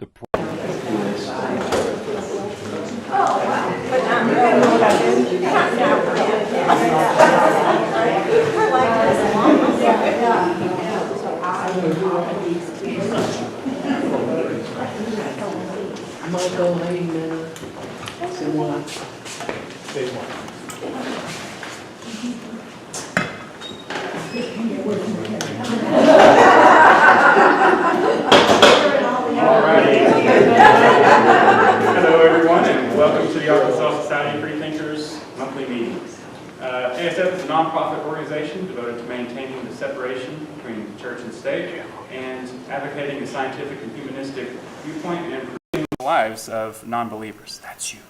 The Hello, everyone, and welcome to the Arkansas Society of Freethinkers monthly meeting. ASF is a nonprofit organization devoted to maintaining the separation between church and state and advocating a scientific and humanistic viewpoint and improving the lives of non-believers. That's you.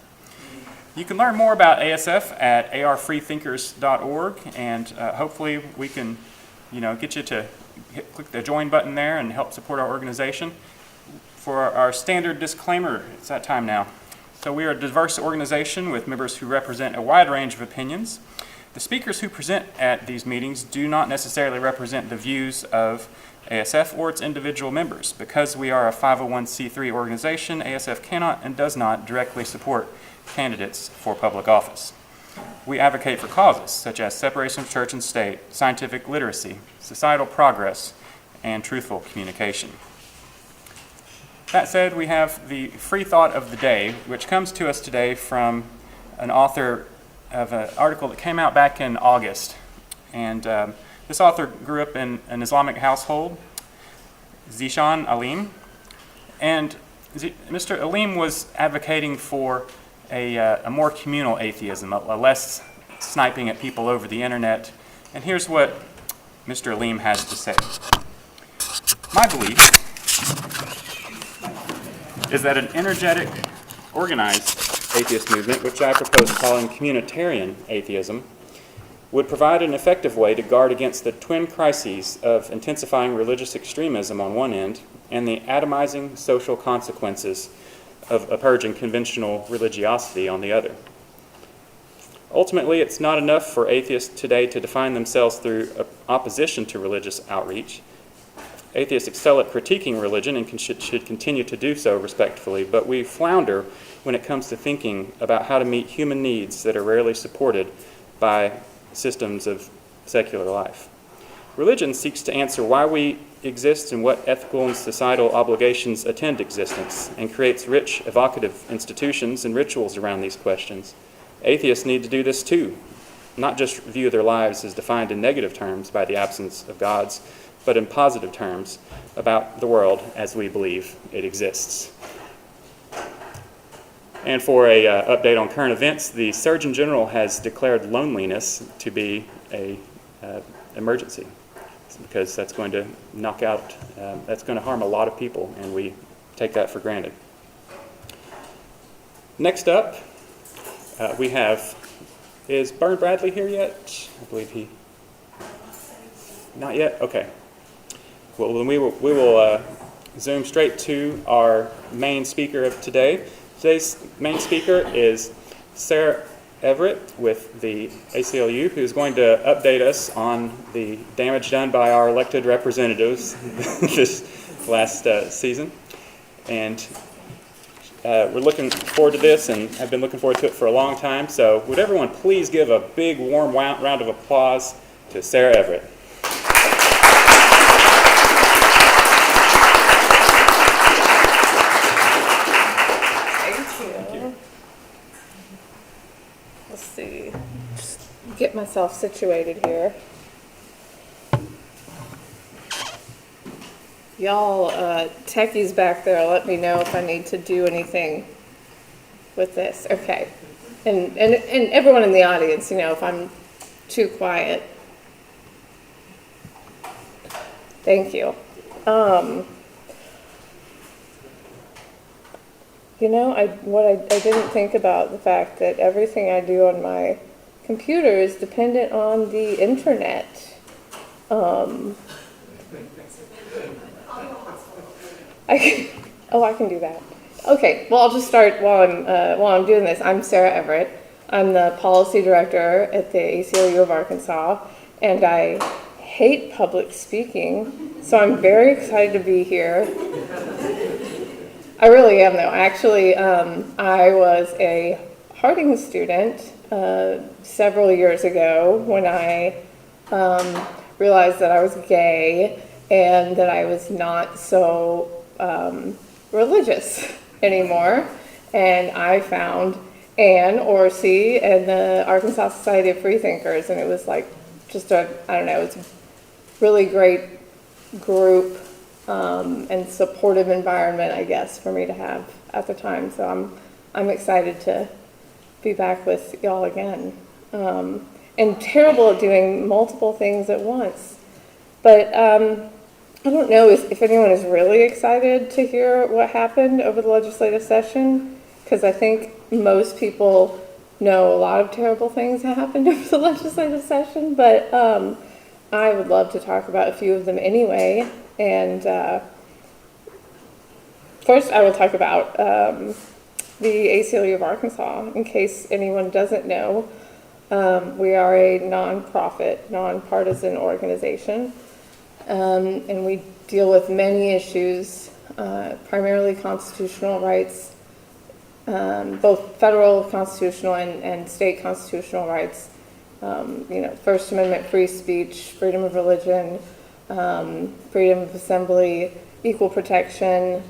You can learn more about ASF at arfreethinkers.org, and hopefully we can, get you to click the join button there and help support our organization. For our standard disclaimer, it's that time now. So we are a diverse organization with members who represent a wide range of opinions. The speakers who present at these meetings do not necessarily represent the views of ASF or its individual members. Because we are a 501c3 organization, ASF cannot and does not directly support candidates for public office. We advocate for causes such as separation of church and state, scientific literacy, societal progress, and truthful communication. That said, we have the free thought of the day, which comes to us today from an author of an article that came out back in August. And this author grew up in an Islamic household, Zishan Alim. And Mr. Alim was advocating for a more communal atheism, a less sniping at people over the internet. And here's what Mr. Alim has to say. My belief is that an energetic, organized atheist movement, which I propose calling communitarian atheism, would provide an effective way to guard against the twin crises of intensifying religious extremism on one end and the atomizing social consequences of purging conventional religiosity on the other. Ultimately, it's not enough for atheists today to define themselves through opposition to religious outreach. Atheists excel at critiquing religion and should continue to do so respectfully, but we flounder when it comes to thinking about how to meet human needs that are rarely supported by systems of secular life. Religion seeks to answer why we exist and what ethical and societal obligations attend existence, and creates rich, evocative institutions and rituals around these questions. Atheists need to do this too, not just view their lives as defined in negative terms by the absence of gods, but in positive terms about the world as we believe it exists. And for an update on current events, the Surgeon General has declared loneliness to be an emergency, because that's going to that's going to harm a lot of people, and we take that for granted. Next up, we have, is Byrne Bradley here yet? I believe not yet? Okay. Well, then we will zoom straight to our main speaker of today. Today's main speaker is Sarah Everett with the ACLU, who's going to update us on the damage done by our elected representatives this last season. And we're looking forward to this, and I've been looking forward to it for a long time. So would everyone please give a big, warm round of applause to Sarah Everett. Get myself situated here. Y'all techies back there, let me know if I need to do anything with this. Okay. And everyone in the audience, if I'm too quiet. Thank you. I didn't think about the fact that everything I do on my computer is dependent on the internet. I can do that. Okay, well, I'll just start while I'm doing this. I'm Sarah Everett. I'm the policy director at the ACLU of Arkansas, and I hate public speaking, so I'm very excited to be here. I really am, though. Actually, I was a Harding student several years ago when I realized that I was gay and that I was not so religious anymore. And I found Ann Orsi and the Arkansas Society of Freethinkers, and it was like just I don't know, it's a really great group and supportive environment, I guess, for me to have at the time. So I'm excited to be back with y'all again. And terrible at doing multiple things at once. But I don't know if anyone is really excited to hear what happened over the legislative session, because I think most people know a lot of terrible things that happened over the legislative session, but I would love to talk about a few of them anyway. And first I will talk about the ACLU of Arkansas. In case anyone doesn't know, we are a nonprofit, nonpartisan organization, and we deal with many issues, primarily constitutional rights, both federal constitutional and state constitutional rights. First Amendment free speech, freedom of religion, freedom of assembly, equal protection.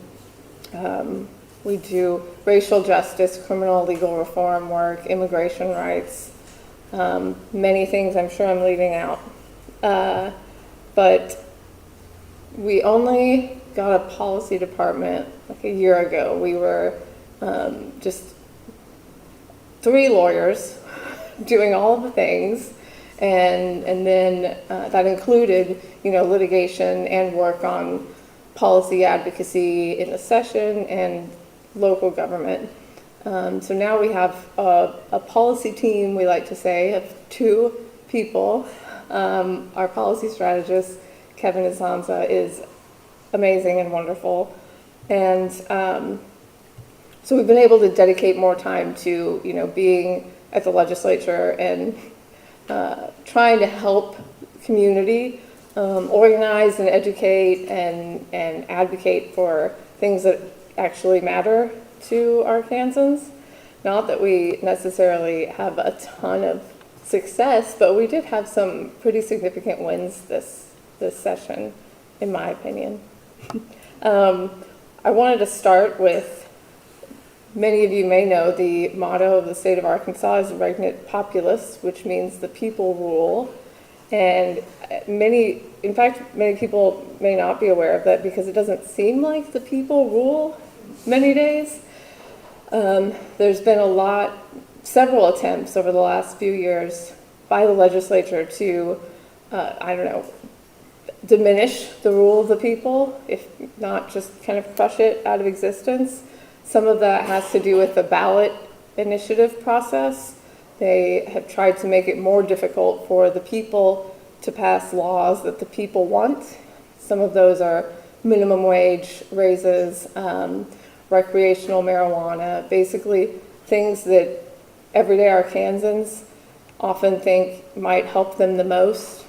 We do racial justice, criminal legal reform work, immigration rights, many things I'm sure I'm leaving out. But we only got a policy department like a year ago. We were just 3 lawyers doing all of the things, and then that included, litigation and work on policy advocacy in the session and local government. So now we have a policy team, we like to say, of 2 people. Our policy strategist, Kevin Azanza, is amazing and wonderful. And so we've been able to dedicate more time to, being at the legislature and trying to help community organize and educate and advocate for things that actually matter to Arkansans. Not that we necessarily have a ton of success, but we did have some pretty significant wins this session, in my opinion. I wanted to start with, many of you may know, the motto of the state of Arkansas is Regnat Populus, which means the people rule. And many people may not be aware of that because it doesn't seem like the people rule many days. There's been several attempts over the last few years by the legislature to, diminish the rule of the people, if not just kind of crush it out of existence. Some of that has to do with the ballot initiative process. They have tried to make it more difficult for the people to pass laws that the people want. Some of those are minimum wage raises, recreational marijuana, basically things that everyday Arkansans often think might help them the most,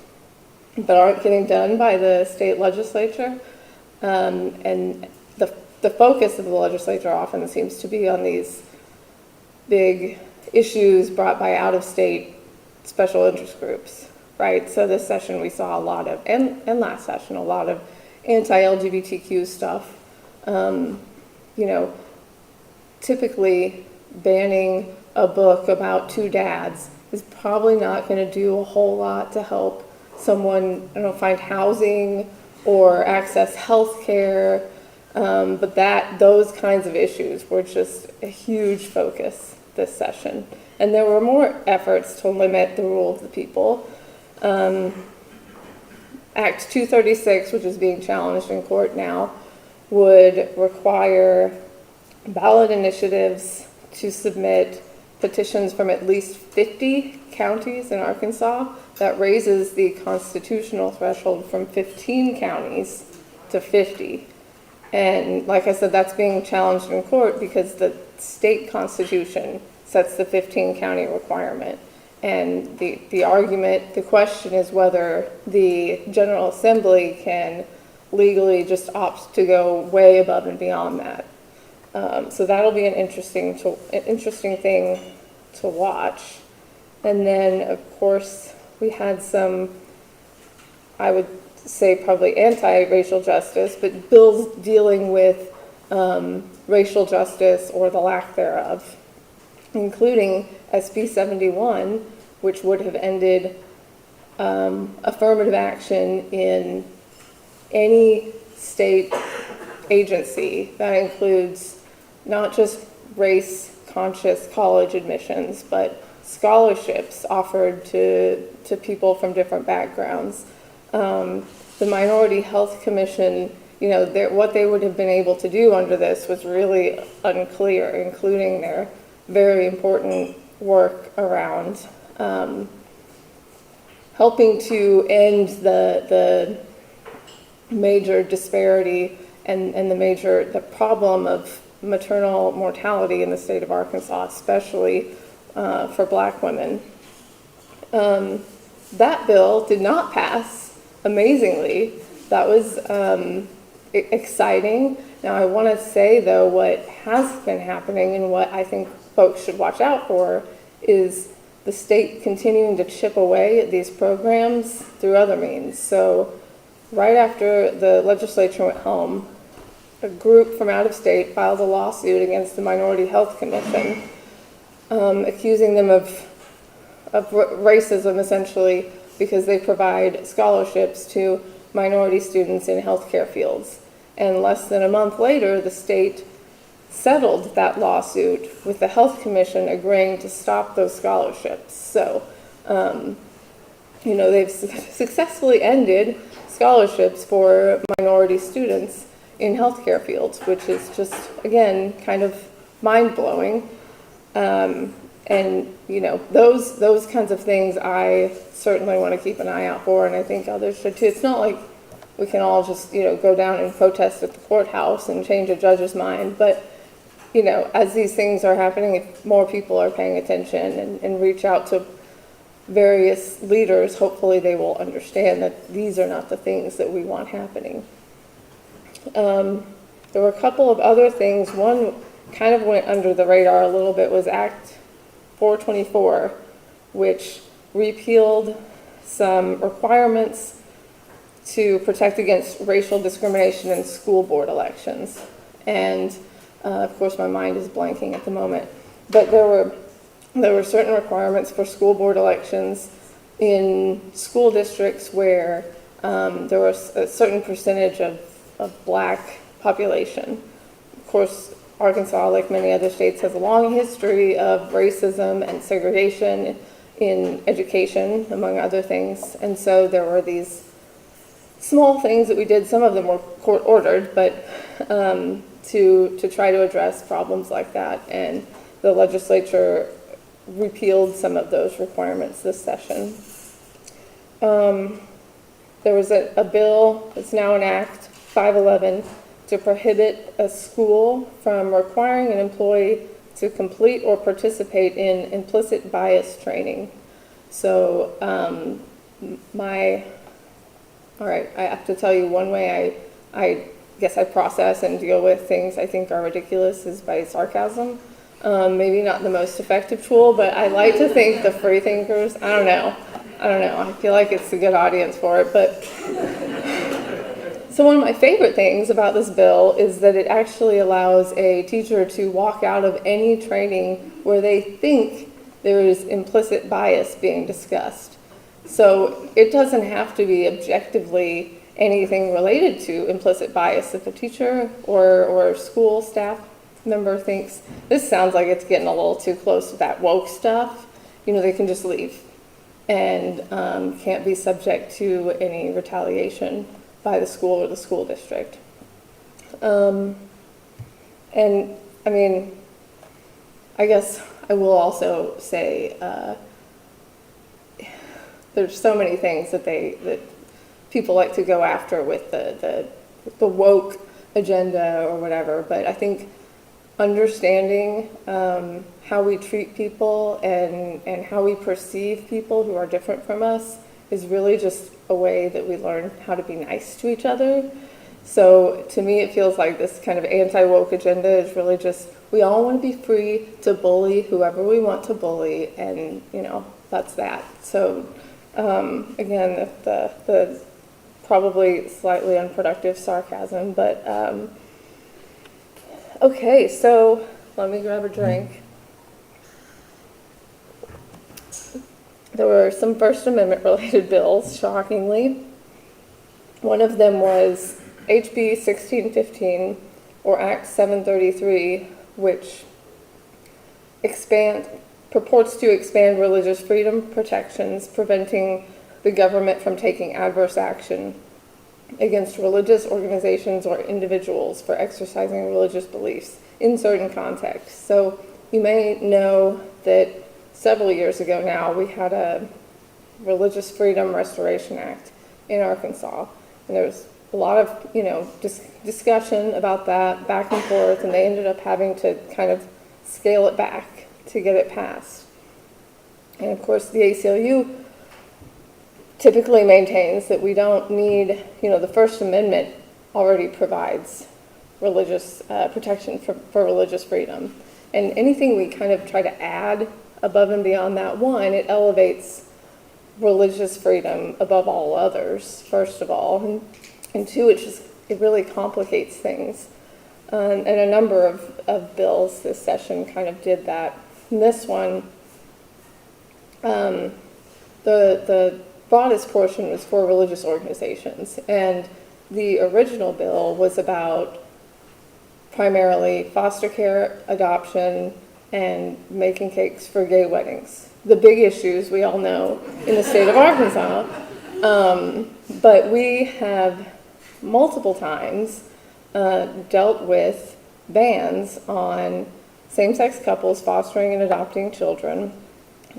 but aren't getting done by the state legislature. And the focus of the legislature often seems to be on these big issues brought by out-of-state special interest groups, right? So this session we saw a lot of, and last session, a lot of anti-LGBTQ stuff. Typically banning a book about 2 dads is probably not going to do a whole lot to help someone, find housing or access health care. But those kinds of issues were just a huge focus this session. And there were more efforts to limit the rule of the people. Act 236, which is being challenged in court now, would require ballot initiatives to submit petitions from at least 50 counties in Arkansas. That raises the constitutional threshold from 15 counties to 50. And like I said, that's being challenged in court because the state constitution sets the 15 county requirement. And the question is whether the General Assembly can legally just opt to go way above and beyond that. So that'll be an interesting thing to watch. And then, of course, we had some, I would say probably anti-racial justice, but bills dealing with racial justice or the lack thereof, including SB 71, which would have ended affirmative action in any state agency. That includes not just race-conscious college admissions, but scholarships offered to people from different backgrounds. The Minority Health Commission, what they would have been able to do under this was really unclear, including their very important work around helping to end the major disparity and the problem of maternal mortality in the state of Arkansas, especially for Black women. That bill did not pass, amazingly. That was exciting. Now, I want to say, though, what has been happening and what I think folks should watch out for is the state continuing to chip away at these programs through other means. So right after the legislature went home, a group from out of state filed a lawsuit against the Minority Health Commission, accusing them of racism, essentially, because they provide scholarships to minority students in healthcare fields. And less than a month later, the state settled that lawsuit with the Health Commission agreeing to stop those scholarships. So, they've successfully ended scholarships for minority students in healthcare fields, which is just, again, kind of mind-blowing. And, those kinds of things I certainly want to keep an eye out for, and I think others should too. It's not like we can all just, go down and protest at the courthouse and change a judge's mind, but as these things are happening, if more people are paying attention and reach out to various leaders, hopefully they will understand that these are not the things that we want happening. There were a couple of other things. One kind of went under the radar a little bit, was Act 424, which repealed some requirements to protect against racial discrimination in school board elections. And of course, my mind is blanking at the moment. But there were certain requirements for school board elections in school districts where there was a certain percentage of Black population. Of course, Arkansas, like many other states, has a long history of racism and segregation in education, among other things. And so there were these small things that we did. Some of them were court-ordered, but to try to address problems like that. And the legislature repealed some of those requirements this session. There was a bill, it's now an Act 511, to prohibit a school from requiring an employee to complete or participate in implicit bias training. So all right, I have to tell you, one way I guess I process and deal with things I think are ridiculous is by sarcasm. Maybe not the most effective tool, but I like to think the free thinkers, I don't know. I feel like it's a good audience for it, but so one of my favorite things about this bill is that it actually allows a teacher to walk out of any training where they think there is implicit bias being discussed. So it doesn't have to be objectively anything related to implicit bias. If a teacher or school staff member thinks this sounds like it's getting a little too close to that woke stuff, they can just leave and can't be subject to any retaliation by the school or the school district. And I mean, I guess I will also say there's so many things that people like to go after with the woke agenda or whatever, but I think understanding how we treat people and how we perceive people who are different from us is really just a way that we learn how to be nice to each other. So to me, it feels like this kind of anti-woke agenda is really just, we all want to be free to bully whoever we want to bully, and that's that. So again, the probably slightly unproductive sarcasm, but okay, so let me grab a drink. There were some First Amendment related bills, shockingly. One of them was HB 1615, or Act 733, which purports to expand religious freedom protections, preventing the government from taking adverse action against religious organizations or individuals for exercising religious beliefs in certain contexts. So you may know that several years ago now, we had a Religious Freedom Restoration Act in Arkansas, and there was a lot of discussion about that back and forth, and they ended up having to kind of scale it back to get it passed. And of course, the ACLU typically maintains that we don't need, the First Amendment already provides religious protection for religious freedom, and anything we kind of try to add above and beyond that, one, it elevates religious freedom above all others, first of all, and two, it really complicates things. And a number of bills this session kind of did that. And this one, the broadest portion was for religious organizations, and the original bill was about primarily foster care, adoption, and making cakes for gay weddings. The big issues we all know in the state of Arkansas. But we have multiple times dealt with bans on same-sex couples fostering and adopting children.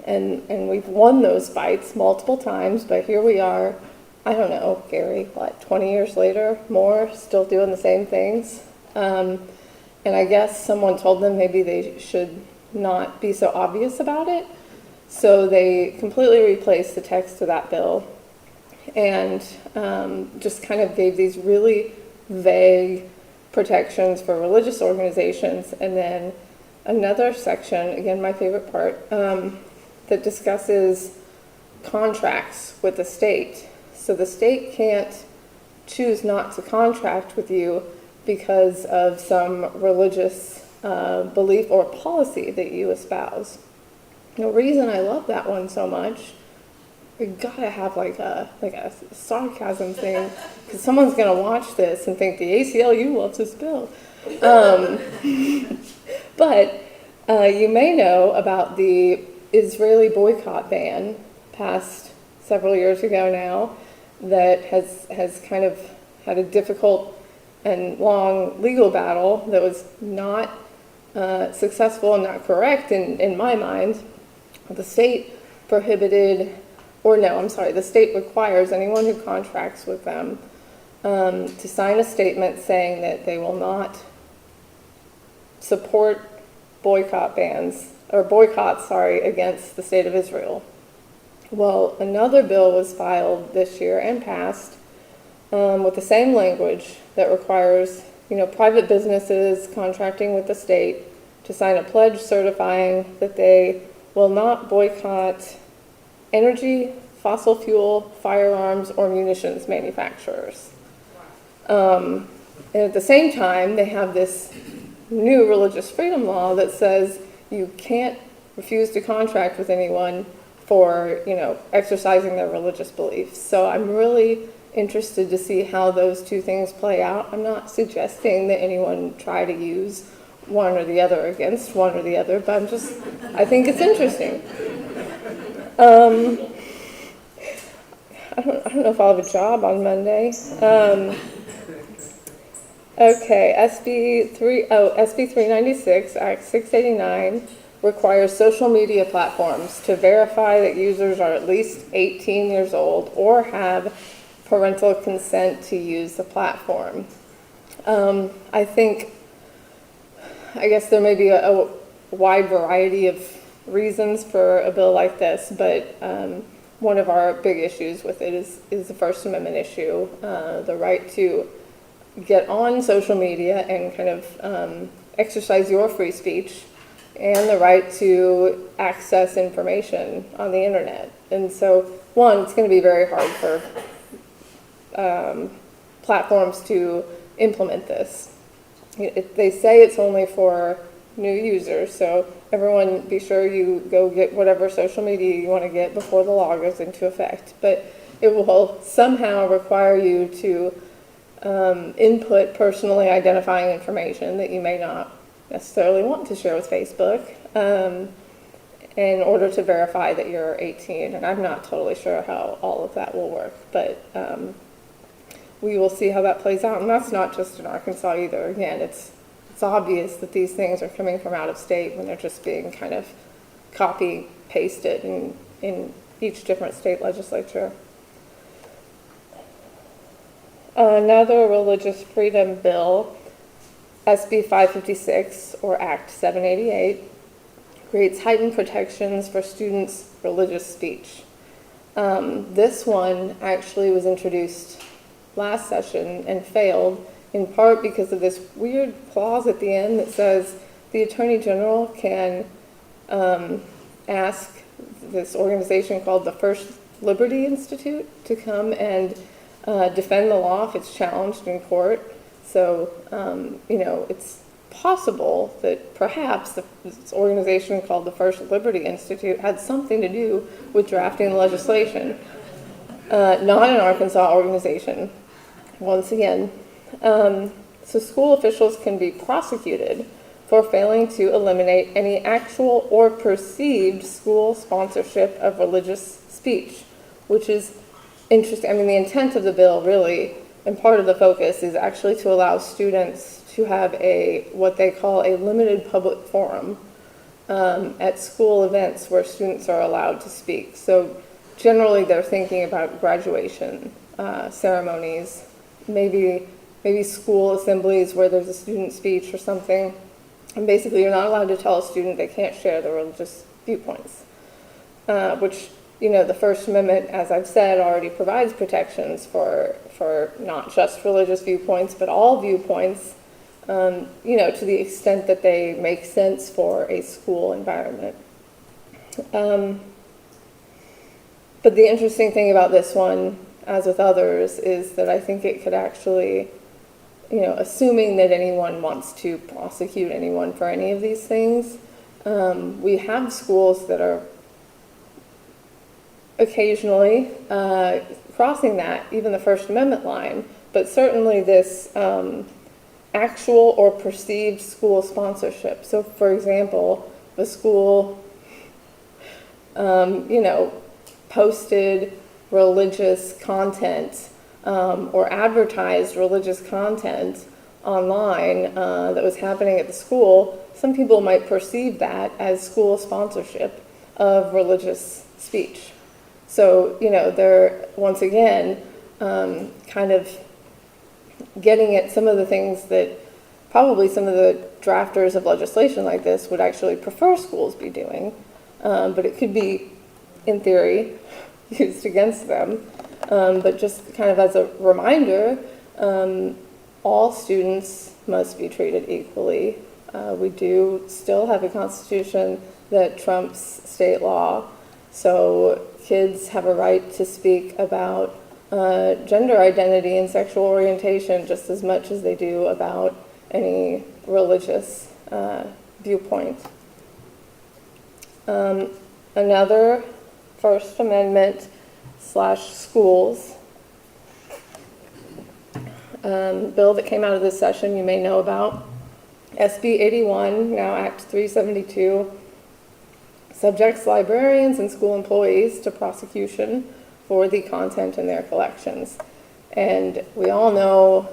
And we've won those fights multiple times, but here we are, I don't know, Gary, 20 years later, more, still doing the same things. And I guess someone told them maybe they should not be so obvious about it. So they completely replaced the text of that bill and just kind of gave these really vague protections for religious organizations. And then another section, again, my favorite part, that discusses contracts with the state. So the state can't choose not to contract with you because of some religious belief or policy that you espouse. The reason I love that one so much, we gotta have like a sarcasm thing, because someone's gonna watch this and think the ACLU loves this bill. But you may know about the Israeli boycott ban passed several years ago now that has kind of had a difficult and long legal battle that was not successful and not correct in my mind. The state prohibited, or no, I'm sorry, the state requires anyone who contracts with them to sign a statement saying that they will not support boycotts against the state of Israel. Well, another bill was filed this year and passed with the same language that requires, private businesses contracting with the state to sign a pledge certifying that they will not boycott energy, fossil fuel, firearms, or munitions manufacturers. And at the same time, they have this new religious freedom law that says you can't refuse to contract with anyone for, exercising their religious beliefs. So I'm really interested to see how those two things play out. I'm not suggesting that anyone try to use one or the other against one or the other, but I think it's interesting. I don't know if I'll have a job on Monday. Okay, SB 396, Act 689 requires social media platforms to verify that users are at least 18 years old or have parental consent to use the platform. I guess there may be a wide variety of reasons for a bill like this, but one of our big issues with it is the First Amendment issue, the right to get on social media and kind of exercise your free speech and the right to access information on the internet. And so, one, it's going to be very hard for platforms to implement this. They say it's only for new users, so everyone be sure you go get whatever social media you want to get before the law goes into effect. But it will somehow require you to input personally identifying information that you may not necessarily want to share with Facebook in order to verify that you're 18. And I'm not totally sure how all of that will work, but we will see how that plays out. And that's not just in Arkansas either. Again, it's obvious that these things are coming from out of state when they're just being kind of copy pasted in each different state legislature. Another religious freedom bill, SB 556 or Act 788, creates heightened protections for students' religious speech. This one actually was introduced last session and failed, in part because of this weird clause at the end that says the Attorney General can ask this organization called the First Liberty Institute to come and defend the law if it's challenged in court. So, it's possible that perhaps this organization called the First Liberty Institute had something to do with drafting the legislation. Not an Arkansas organization, once again. So school officials can be prosecuted for failing to eliminate any actual or perceived school sponsorship of religious speech, which is interesting. I mean, the intent of the bill really, and part of the focus, is actually to allow students to have what they call a limited public forum at school events where students are allowed to speak. So generally they're thinking about graduation ceremonies, maybe school assemblies where there's a student speech or something. And basically you're not allowed to tell a student they can't share their religious viewpoints, which, the First Amendment, as I've said, already provides protections for not just religious viewpoints, but all viewpoints, to the extent that they make sense for a school environment. But the interesting thing about this one, as with others, is that I think it could actually, assuming that anyone wants to prosecute anyone for any of these things, we have schools that are occasionally crossing that, even the First Amendment line, but certainly this actual or perceived school sponsorship. So, for example, the school, posted religious content or advertised religious content online that was happening at the school. Some people might perceive that as school sponsorship of religious speech. So, they're, once again, kind of getting at some of the things that probably some of the drafters of legislation like this would actually prefer schools be doing, but it could be, in theory, used against them. But just kind of as a reminder, all students must be treated equally. We do still have a constitution that trumps state law, so kids have a right to speak about gender identity and sexual orientation just as much as they do about any religious viewpoint. Another First Amendment / schools bill that came out of this session you may know about, SB 81, now Act 372, subjects librarians and school employees to prosecution for the content in their collections. And we all know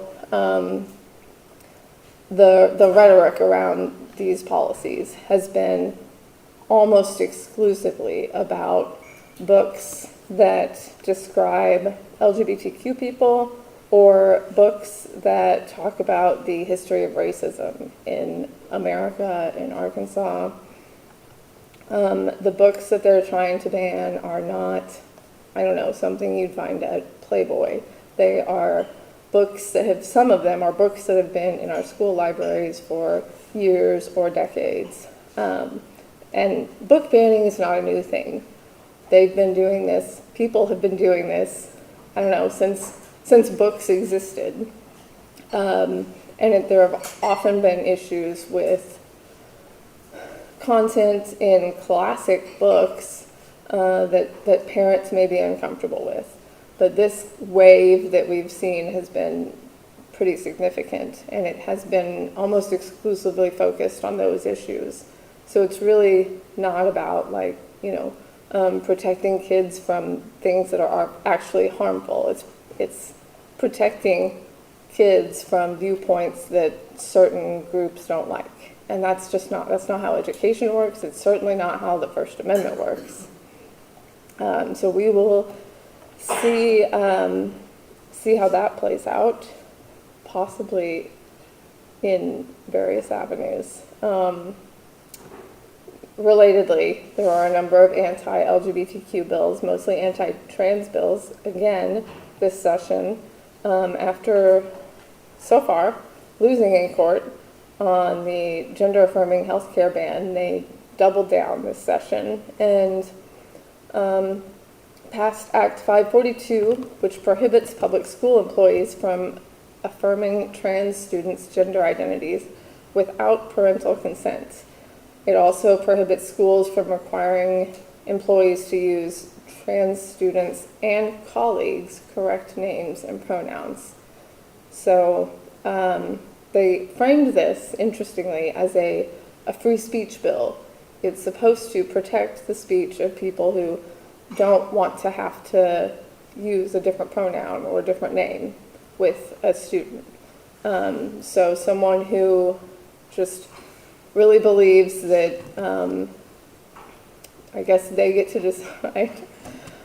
the rhetoric around these policies has been almost exclusively about books that describe LGBTQ people or books that talk about the history of racism in America, in Arkansas. The books that they're trying to ban are not, something you'd find at Playboy. They are some of them are books that have been in our school libraries for years or decades. And book banning is not a new thing. They've been doing this, people have been doing this, I don't know, since books existed. And there have often been issues with content in classic books that parents may be uncomfortable with. But this wave that we've seen has been pretty significant, and it has been almost exclusively focused on those issues. So it's really not about protecting kids from things that are actually harmful. It's protecting kids from viewpoints that certain groups don't like. And that's not how education works. It's certainly not how the First Amendment works. So we will see how that plays out, possibly in various avenues. Relatedly, there are a number of anti-LGBTQ bills, mostly anti-trans bills, again, this session, after, so far, losing in court on the gender-affirming healthcare ban. They doubled down this session and passed Act 542, which prohibits public school employees from affirming trans students' gender identities without parental consent. It also prohibits schools from requiring employees to use trans students and colleagues' correct names and pronouns. So they framed this, interestingly, as a free speech bill. It's supposed to protect the speech of people who don't want to have to use a different pronoun or a different name with a student. So someone who just really believes that, I guess they get to decide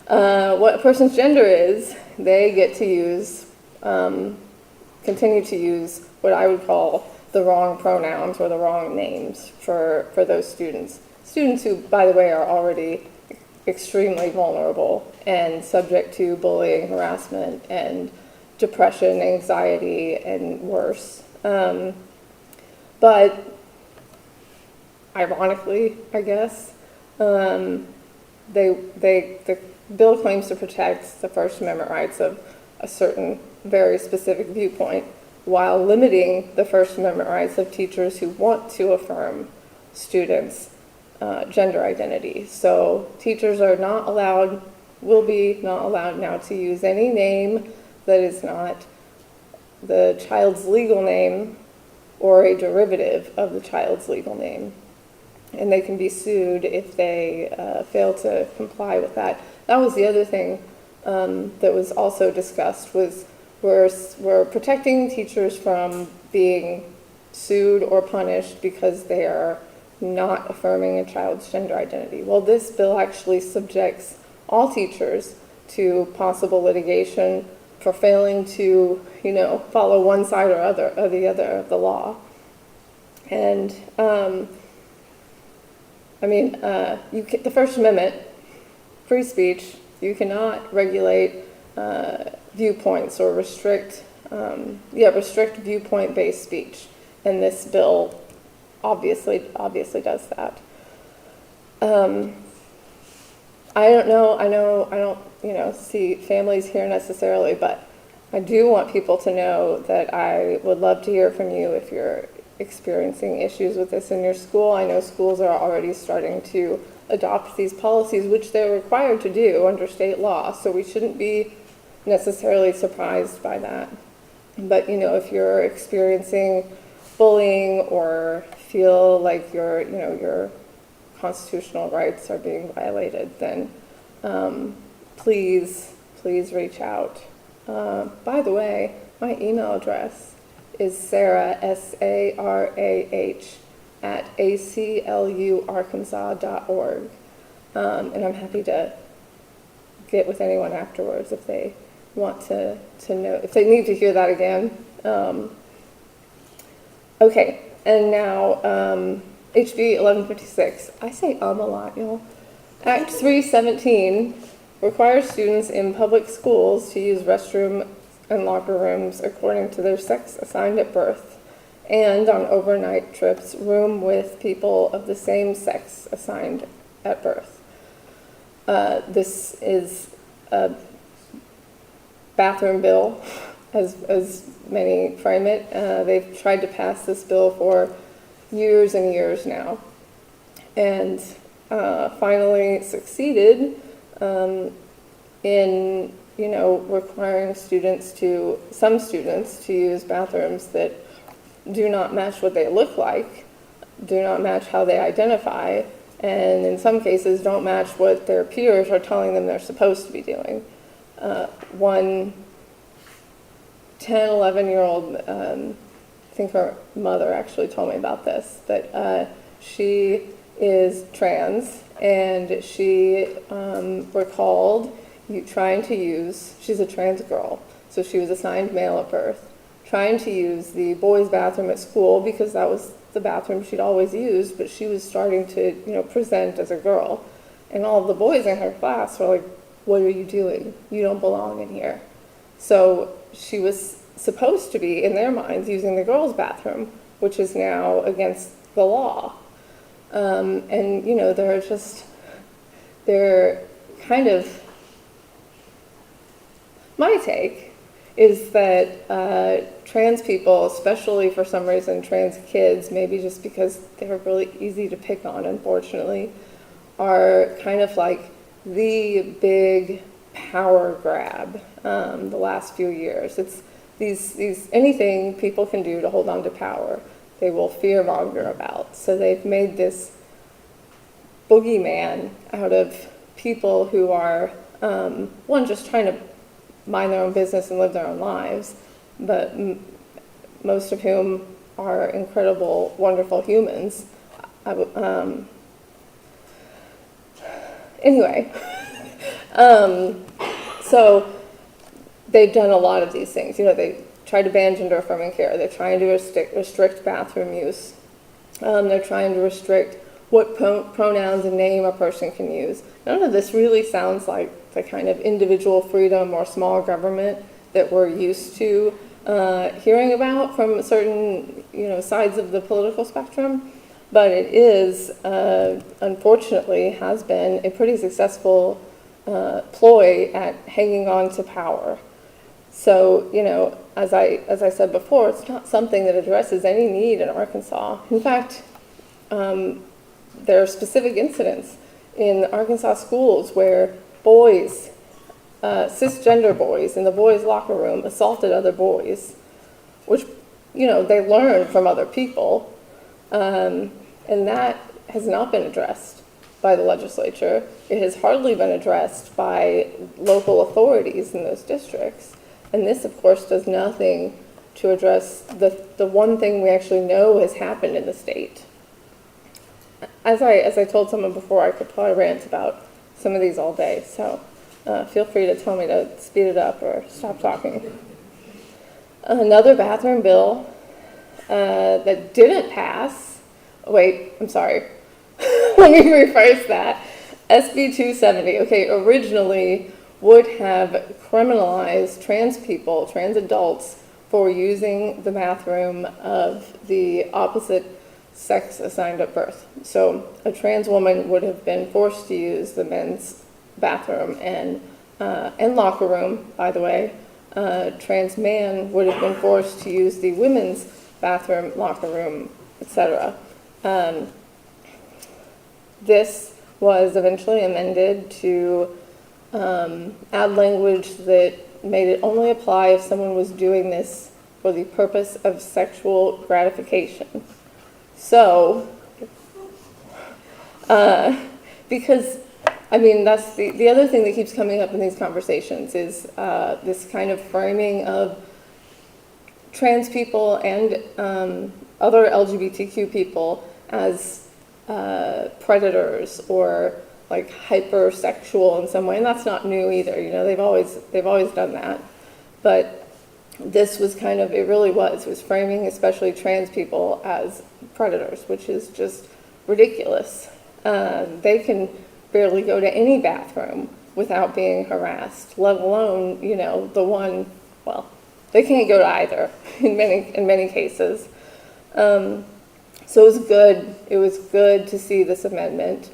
what a person's gender is, they get to use, continue to use what I would call the wrong pronouns or the wrong names for those students. Students who, by the way, are already extremely vulnerable and subject to bullying, harassment, and depression, anxiety, and worse. But ironically, I guess, the bill claims to protect the First Amendment rights of a certain very specific viewpoint while limiting the First Amendment rights of teachers who want to affirm students' gender identity. So teachers are not allowed, will be not allowed now to use any name that is not the child's legal name or a derivative of the child's legal name. And they can be sued if they fail to comply with that. That was the other thing that was also discussed, was we're protecting teachers from being sued or punished because they are not affirming a child's gender identity. Well, this bill actually subjects all teachers to possible litigation for failing to, follow one side or the other of the law. And the First Amendment, free speech, you cannot regulate viewpoints or restrict viewpoint-based speech, and this bill obviously does that. I don't see families here necessarily, but I do want people to know that I would love to hear from you if you're experiencing issues with this in your school. I know schools are already starting to adopt these policies, which they're required to do under state law, so we shouldn't be necessarily surprised by that. But if you're experiencing bullying or feel like your constitutional rights are being violated, then please reach out. By the way, my email address is Sarah, SARAH, at ACLUarkansas.org. And I'm happy to get with anyone afterwards if they want to know, if they need to hear that again. Okay, and now HB 1156. I say a lot, y'all. Act 317 requires students in public schools to use restrooms and locker rooms according to their sex assigned at birth, and on overnight trips, room with people of the same sex assigned at birth. This is a bathroom bill, as many frame it. They've tried to pass this bill for years and years now, and finally succeeded in, requiring some students to use bathrooms that do not match what they look like, do not match how they identify, and in some cases don't match what their peers are telling them they're supposed to be doing. One 10, 11-year-old, I think her mother actually told me about this, but she is trans, and she recalled trying to use, she's a trans girl, so she was assigned male at birth, trying to use the boys' bathroom at school because that was the bathroom she'd always used, but she was starting to, present as a girl. And all of the boys in her class were like, "What are you doing? You don't belong in here." So she was supposed to be, in their minds, using the girls' bathroom, which is now against the law. And, they're kind of, my take is that trans people, especially for some reason trans kids, maybe just because they're really easy to pick on, unfortunately, are kind of like the big power grab the last few years. It's these anything people can do to hold on to power, they will fearmonger about. So they've made this boogeyman out of people who are, one, just trying to mind their own business and live their own lives, but most of whom are incredible, wonderful humans. Anyway, so they've done a lot of these things. They try to ban gender-affirming care. They're trying to restrict bathroom use. They're trying to restrict what pronouns and name a person can use. None of this really sounds like the kind of individual freedom or small government that we're used to hearing about from certain, sides of the political spectrum. But it is, unfortunately, has been a pretty successful ploy at hanging on to power. So, as I said before, it's not something that addresses any need in Arkansas. In fact, there are specific incidents in Arkansas schools where boys, cisgender boys in the boys' locker room assaulted other boys, which, they learned from other people. And that has not been addressed by the legislature. It has hardly been addressed by local authorities in those districts. And this, of course, does nothing to address the one thing we actually know has happened in the state. As I told someone before, I could probably rant about some of these all day, so feel free to tell me to speed it up or stop talking. Another bathroom bill that didn't pass, wait, I'm sorry, let me rephrase that. SB 270, okay, originally would have criminalized trans people, trans adults, for using the bathroom of the opposite sex assigned at birth. So a trans woman would have been forced to use the men's bathroom and locker room, by the way. Trans man would have been forced to use the women's bathroom, locker room, etc. This was eventually amended to add language that made it only apply if someone was doing this for the purpose of sexual gratification. So, because, that's the other thing that keeps coming up in these conversations is this kind of framing of trans people and other LGBTQ people as predators or like hypersexual in some way, and that's not new either. They've always done that, but this was kind of, it was framing especially trans people as predators, which is just ridiculous. They can barely go to any bathroom without being harassed, let alone, the one, well, they can't go to either in many cases. So it was good. It was good to see this amendment.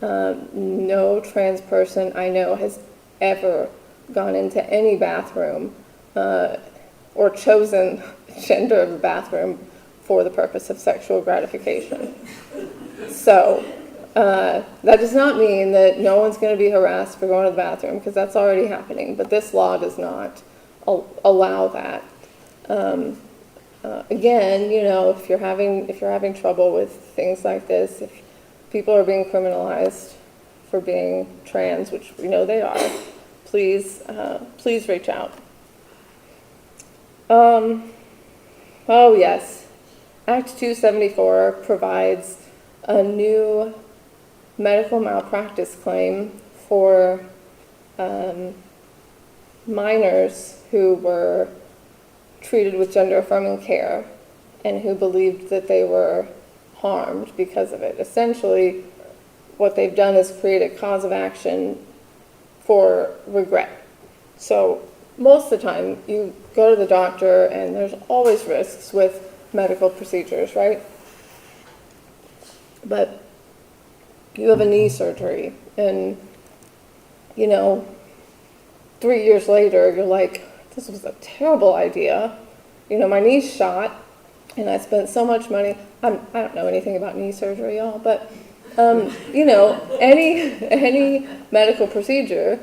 No trans person I know has ever gone into any bathroom or chosen gender of a bathroom for the purpose of sexual gratification. So that does not mean that no one's going to be harassed for going to the bathroom, because that's already happening, but this law does not allow that. Again, you know, if you're having trouble with things like this, if people are being criminalized for being trans, which we know they are, please reach out. Oh yes, Act 274 provides a new medical malpractice claim for minors who were treated with gender-affirming care and who believed that they were harmed because of it. Essentially, what they've done is create a cause of action for regret. So most of the time, you go to the doctor and there's always risks with medical procedures, right? But you have a knee surgery and, you know, 3 years later, you're like, this was a terrible idea. You know, my knee's shot and I spent so much money. I don't know anything about knee surgery, y'all, but, you know, any medical procedure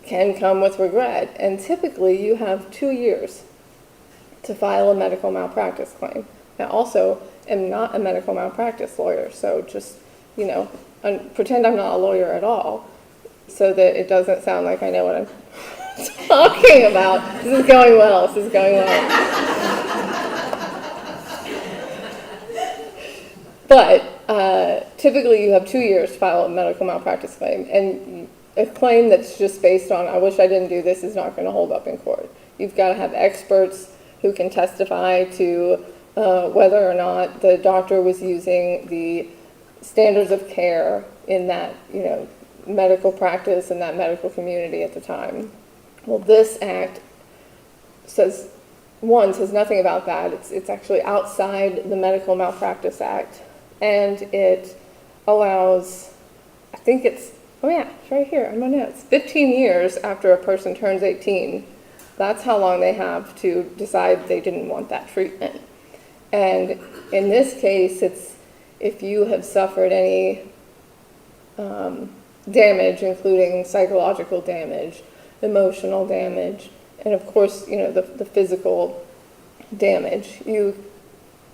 can come with regret. And typically you have 2 years to file a medical malpractice claim. I also am not a medical malpractice lawyer, so just, you know, pretend I'm not a lawyer at all so that it doesn't sound like I know what I'm talking about. This is going well. This is going well. But typically you have 2 years to file a medical malpractice claim, and a claim that's just based on, I wish I didn't do this, is not going to hold up in court. You've got to have experts who can testify to whether or not the doctor was using the standards of care in that, you know, medical practice and that medical community at the time. Well, this act says nothing about that. It's actually outside the Medical Malpractice Act, and it allows, I think it's, oh yeah, it's right here on my notes, 15 years after a person turns 18. That's how long they have to decide they didn't want that treatment. And in this case, it's if you have suffered any damage, including psychological damage, emotional damage, and of course, you know, the physical damage, you,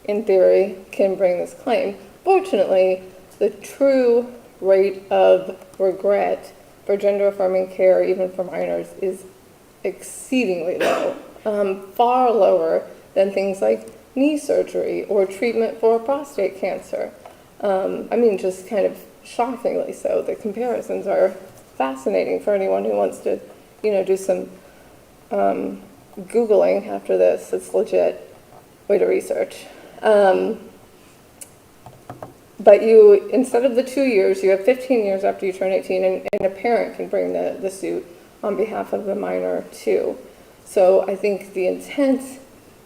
in theory, can bring this claim. Fortunately, the true rate of regret for gender-affirming care, even for minors, is exceedingly low, far lower than things like knee surgery or treatment for prostate cancer. I mean, just kind of shockingly so. The comparisons are fascinating for anyone who wants to, you know, do some Googling after this. It's legit way to research. But you, instead of the 2 years, you have 15 years after you turn 18, and a parent can bring the suit on behalf of the minor too. So I think the intent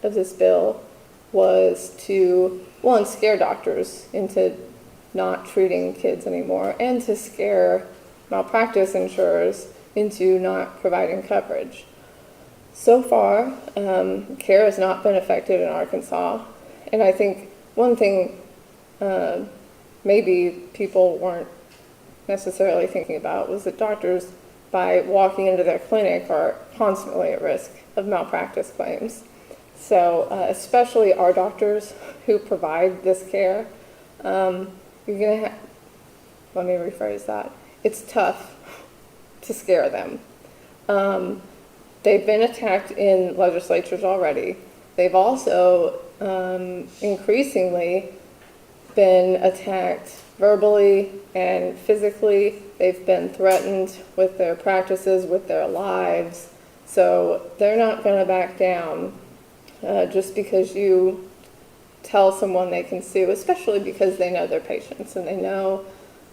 of this bill was to, one, scare doctors into not treating kids anymore, and to scare malpractice insurers into not providing coverage. So far, care has not been affected in Arkansas, and I think one thing maybe people weren't necessarily thinking about was that doctors, by walking into their clinic, are constantly at risk of malpractice claims. So especially our doctors who provide this care, you're going to let me rephrase that. It's tough to scare them. They've been attacked in legislatures already. They've also increasingly been attacked verbally and physically. They've been threatened with their practices, with their lives. So they're not going to back down just because you tell someone they can sue, especially because they know their patients and they know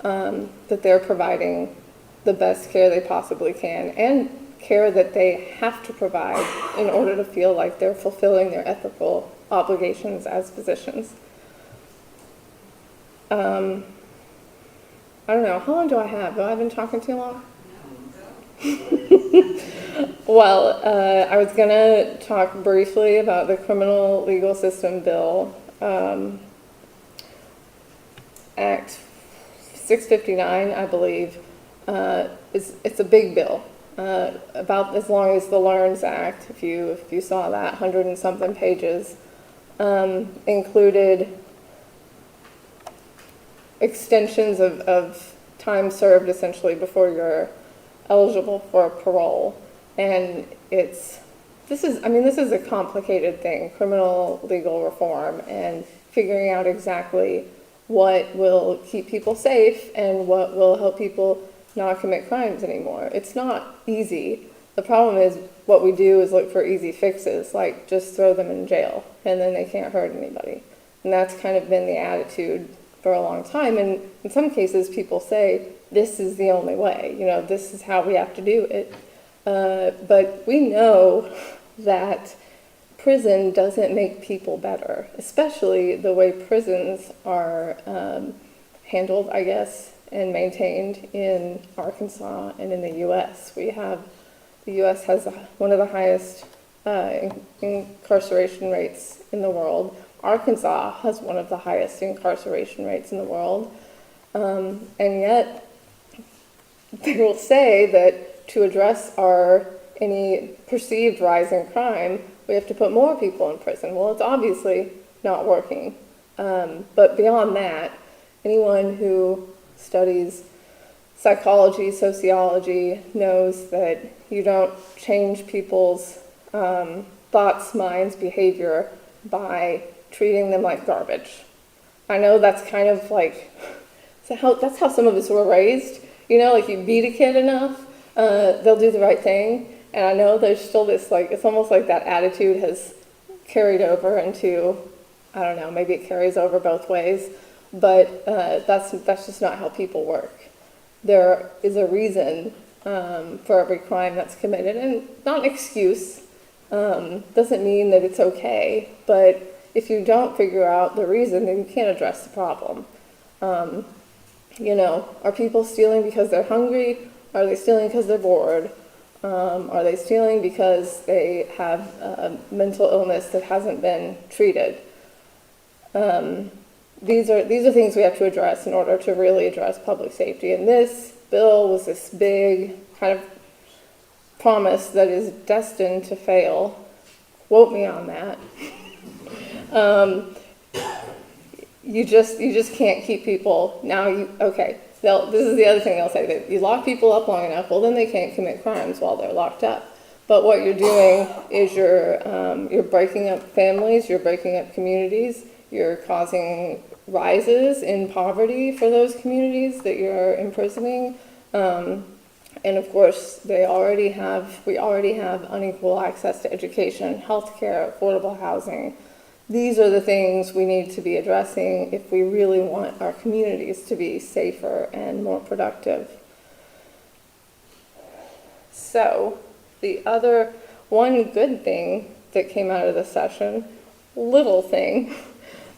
that they're providing the best care they possibly can. And care that they have to provide in order to feel like they're fulfilling their ethical obligations as physicians. I don't know, how long do I have? Have I been talking too long? Well, I was going to talk briefly about the criminal legal system bill, Act 659, I believe. It's a big bill, about as long as the Learns Act, if you saw that, 100 and something pages, included extensions of time served essentially before you're eligible for parole. And this is a complicated thing, criminal legal reform, and figuring out exactly what will keep people safe and what will help people not commit crimes anymore. It's not easy. The problem is what we do is look for easy fixes, like just throw them in jail and then they can't hurt anybody. And that's kind of been the attitude for a long time. And in some cases people say, this is the only way, this is how we have to do it. But we know that prison doesn't make people better, especially the way prisons are handled, I guess, and maintained in Arkansas and in the U.S. The U.S. has one of the highest incarceration rates in the world. Arkansas has one of the highest incarceration rates in the world. And yet, they will say that to address any perceived rise in crime, we have to put more people in prison. Well, it's obviously not working. But beyond that, anyone who studies psychology, sociology, knows that you don't change people's thoughts, minds, behavior by treating them like garbage. I know that's kind of like, that's how some of us were raised. Like you beat a kid enough, they'll do the right thing. And I know there's still this, it's almost like that attitude has carried over into, I don't know, maybe it carries over both ways, but that's just not how people work. There is a reason for every crime that's committed, and not an excuse. Doesn't mean that it's okay, but if you don't figure out the reason, then you can't address the problem. Are people stealing because they're hungry? Are they stealing because they're bored? Are they stealing because they have a mental illness that hasn't been treated? These are things we have to address in order to really address public safety. And this bill was this big kind of promise that is destined to fail. Quote me on that. You just can't keep people. This is the other thing they'll say, that you lock people up long enough, well then they can't commit crimes while they're locked up. But what you're doing is you're breaking up families, you're breaking up communities, you're causing rises in poverty for those communities that you're imprisoning. And of course, we already have unequal access to education, healthcare, affordable housing. These are the things we need to be addressing if we really want our communities to be safer and more productive. So, the other one good thing that came out of the session, little thing,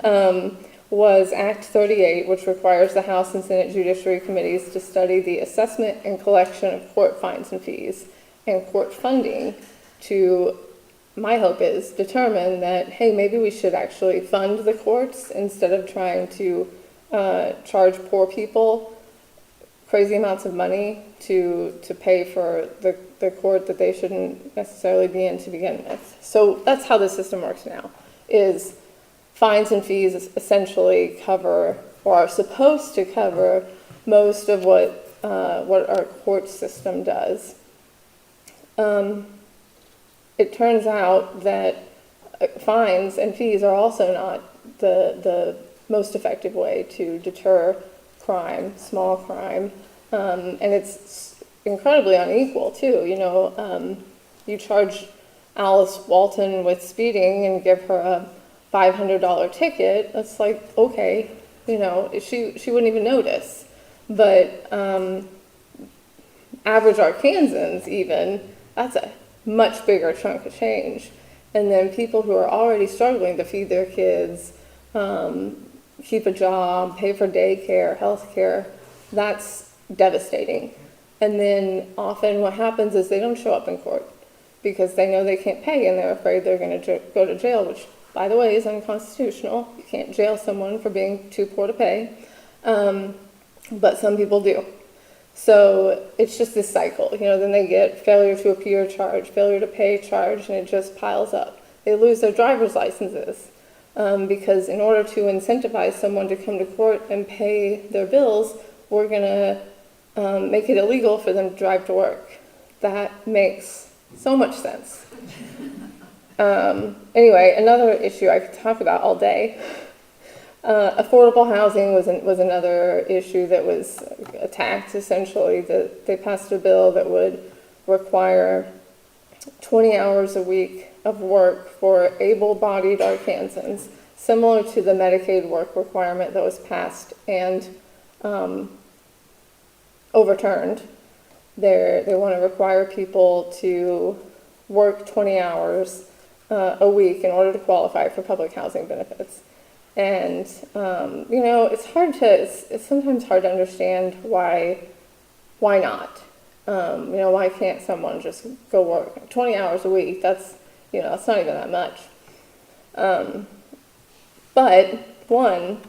was Act 38, which requires the House and Senate Judiciary Committees to study the assessment and collection of court fines and fees and court funding to, my hope is, determine that, hey, maybe we should actually fund the courts instead of trying to charge poor people crazy amounts of money to pay for the court that they shouldn't necessarily be in to begin with. So that's how the system works now, is fines and fees essentially cover, or are supposed to cover, most of what our court system does. It turns out that fines and fees are also not the most effective way to deter crime, small crime, and it's incredibly unequal too. You charge Alice Walton with speeding and give her a $500 ticket. That's like, okay, she wouldn't even notice. But average Arkansans even that's a much bigger chunk of change. And then people who are already struggling to feed their kids, keep a job, pay for daycare, health care, that's devastating. And then often what happens is they don't show up in court because they know they can't pay and they're afraid they're going to go to jail, which, by the way, is unconstitutional. You can't jail someone for being too poor to pay, but some people do. So it's just this cycle, then they get failure to appear charge, failure to pay charge, and it just piles up. They lose their driver's licenses because in order to incentivize someone to come to court and pay their bills, we're going to make it illegal for them to drive to work. That makes so much sense. Anyway, another issue I could talk about all day. Affordable housing was another issue that was attacked, essentially. They passed a bill that would require 20 hours a week of work for able-bodied Arkansans, similar to the Medicaid work requirement that was passed and overturned. They want to require people to work 20 hours a week in order to qualify for public housing benefits. And, it's sometimes hard to understand why not? Why can't someone just go work 20 hours a week? That's not even that much. But one,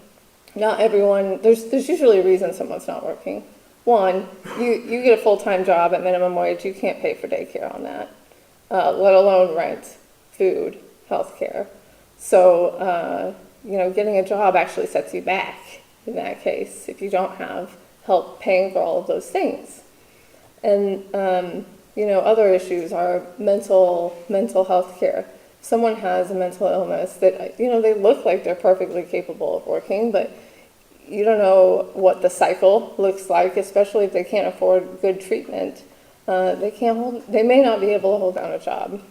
not everyone, there's usually a reason someone's not working. One, you get a full-time job at minimum wage, you can't pay for daycare on that, let alone rent, food, health care. So, getting a job actually sets you back in that case if you don't have help paying for all of those things. And, other issues are mental health care. If someone has a mental illness that, they look like they're perfectly capable of working, but you don't know what the cycle looks like, especially if they can't afford good treatment. They may not be able to hold down a job.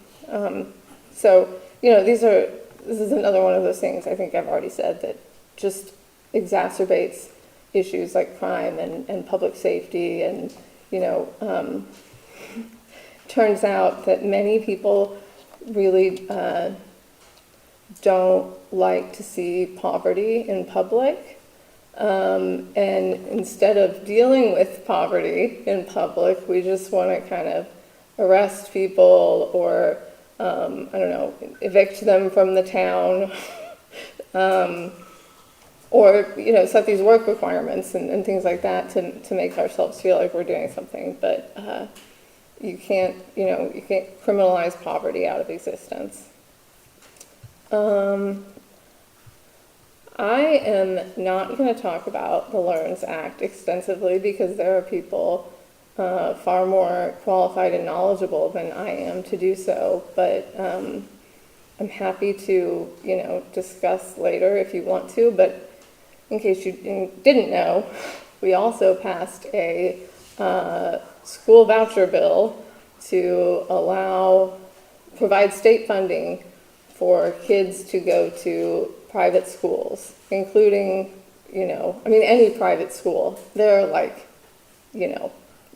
This is another one of those things I think I've already said that just exacerbates issues like crime and public safety. And, turns out that many people really don't like to see poverty in public. And instead of dealing with poverty in public, we just want to kind of arrest people or evict them from the town, or set these work requirements and things like that to make ourselves feel like we're doing something. But you can't criminalize poverty out of existence. I am not going to talk about the LEARNS Act extensively because there are people far more qualified and knowledgeable than I am to do so, but I'm happy to, discuss later if you want to. But in case you didn't know, we also passed a school voucher bill to provide state funding for kids to go to private schools, including, any private school. There are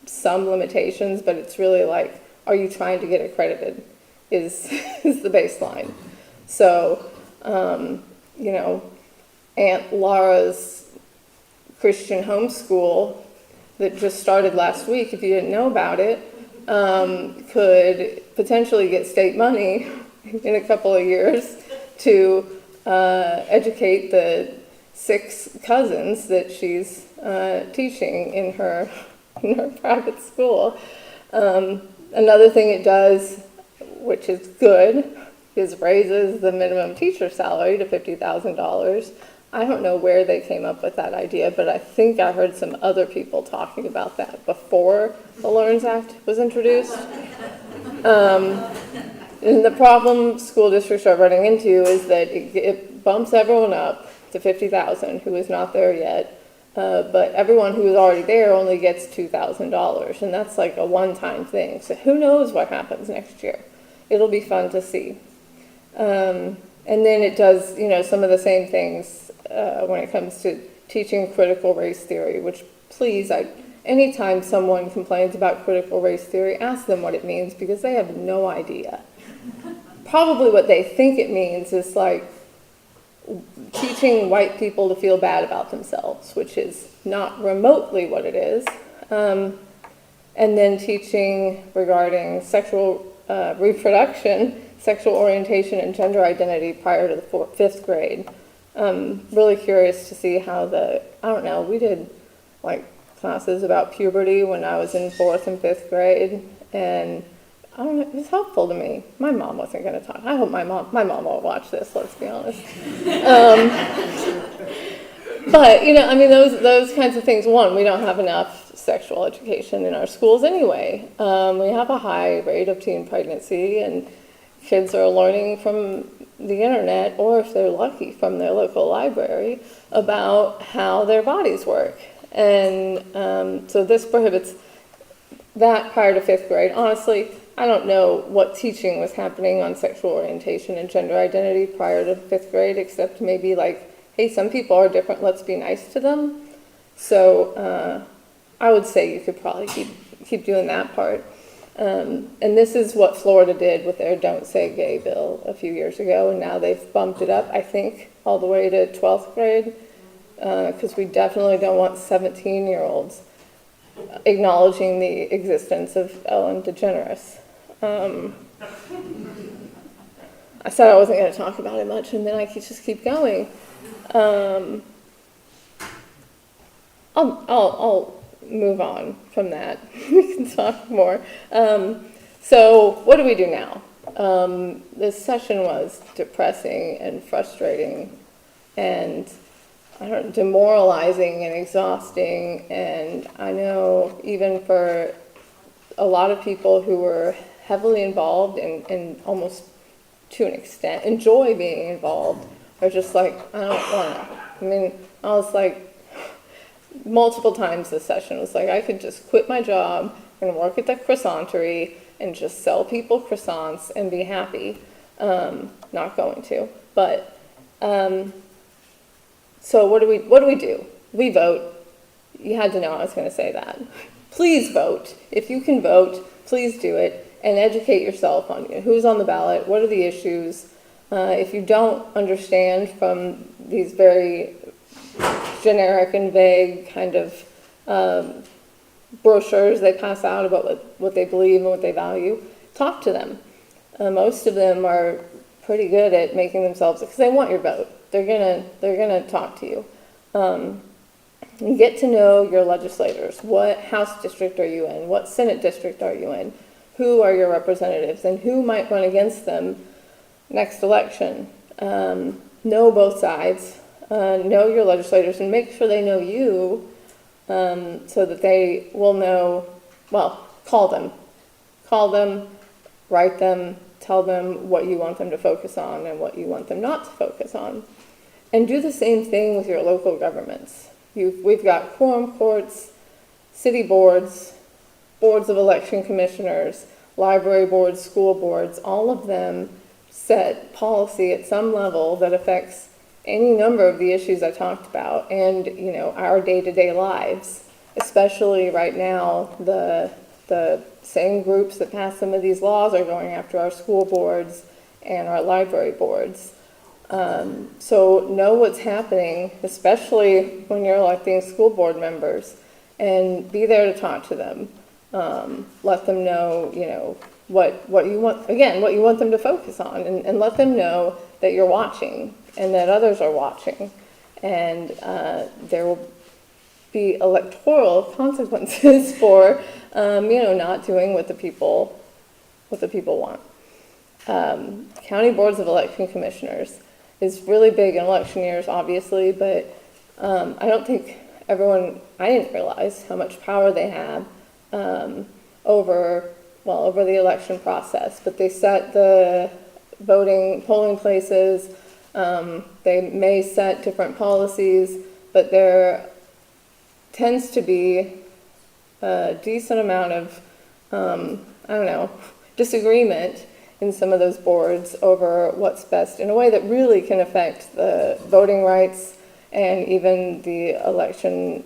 some limitations, but it's really like, are you trying to get accredited is the baseline. So, Aunt Laura's Christian homeschool that just started last week, if you didn't know about it, could potentially get state money in a couple of years to educate the 6 cousins that she's teaching in her private school. Another thing it does, which is good, is raises the minimum teacher salary to $50,000. I don't know where they came up with that idea, but I think I heard some other people talking about that before the LEARNS Act was introduced. And the problem school districts are running into is that it bumps everyone up to $50,000 who is not there yet, but everyone who is already there only gets $2,000, and that's like a one-time thing. So who knows what happens next year? It'll be fun to see. And then it does, some of the same things when it comes to teaching critical race theory, which please, I anytime someone complains about critical race theory, ask them what it means, because they have no idea. Probably what they think it means is like teaching white people to feel bad about themselves, which is not remotely what it is. And then teaching regarding sexual reproduction, sexual orientation, and gender identity prior to the 5th grade. Really curious to see how we did like classes about puberty when I was in 4th and 5th grade, and I don't know, it was helpful to me. My mom wasn't going to talk. I hope my mom won't watch this, let's be honest. But, those kinds of things. One, we don't have enough sexual education in our schools anyway. We have a high rate of teen pregnancy, and kids are learning from the internet, or if they're lucky, from their local library, about how their bodies work. And so this prohibits that prior to 5th grade. Honestly, I don't know what teaching was happening on sexual orientation and gender identity prior to 5th grade, except maybe like, hey, some people are different, let's be nice to them. So I would say you could probably keep doing that part. And this is what Florida did with their Don't Say Gay bill a few years ago, and now they've bumped it up, I think, all the way to 12th grade, because we definitely don't want 17-year-olds acknowledging the existence of Ellen DeGeneres. I said I wasn't going to talk about it much, and then I just keep going. I'll move on from that. We can talk more. So what do we do now? This session was depressing and frustrating and demoralizing and exhausting, and I know even for a lot of people who were heavily involved and almost to an extent enjoy being involved are just like, I don't want to. I was like, multiple times this session was like, I could just quit my job and work at the croissantery and just sell people croissants and be happy. Not going to, but so what do we do? We vote. You had to know I was going to say that. Please vote. If you can vote, please do it, and educate yourself on who's on the ballot, what are the issues. If you don't understand from these very generic and vague kind of brochures they pass out about what they believe and what they value, talk to them. Most of them are pretty good at making themselves, because they want your vote. They're gonna talk to you. You get to know your legislators. What House district are you in? What Senate district are you in? Who are your representatives, and who might run against them next election? Know both sides. Know your legislators, and make sure they know you, so that they will know. Well, call them, write them, tell them what you want them to focus on and what you want them not to focus on. And do the same thing with your local governments. We've got quorum courts, city boards, boards of election commissioners, library boards, school boards. All of them set policy at some level that affects any number of the issues I talked about, and our day-to-day lives. Especially right now, the same groups that pass some of these laws are going after our school boards and our library boards. So know what's happening, especially when you're electing school board members, and be there to talk to them. Let them know, what you want, again, what you want them to focus on, and let them know that you're watching and that others are watching, and there will be electoral consequences for, not doing what the people want. County boards of election commissioners is really big in election years, obviously, but I don't think I didn't realize how much power they have over the election process. But they set the polling places. They may set different policies, but there tends to be a decent amount of, disagreement in some of those boards over what's best in a way that really can affect the voting rights and even the election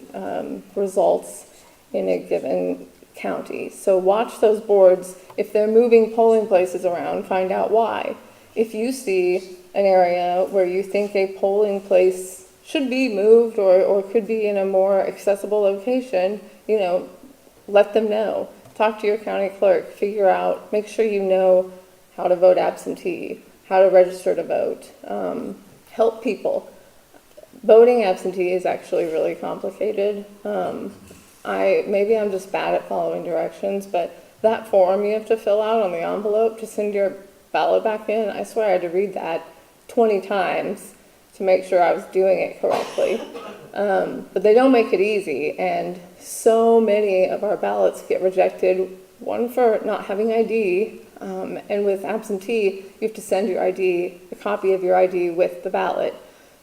results in a given county. So watch those boards. If they're moving polling places around, find out why. If you see an area where you think a polling place should be moved or could be in a more accessible location, let them know. Talk to your county clerk, figure out, make sure you know how to vote absentee, how to register to vote, help people. Voting absentee is actually really complicated. Maybe I'm just bad at following directions, but that form you have to fill out on the envelope to send your ballot back in, I swear I had to read that 20 times to make sure I was doing it correctly. But they don't make it easy, and so many of our ballots get rejected, one for not having ID, and with absentee, you have to send your ID, a copy of your ID with the ballot.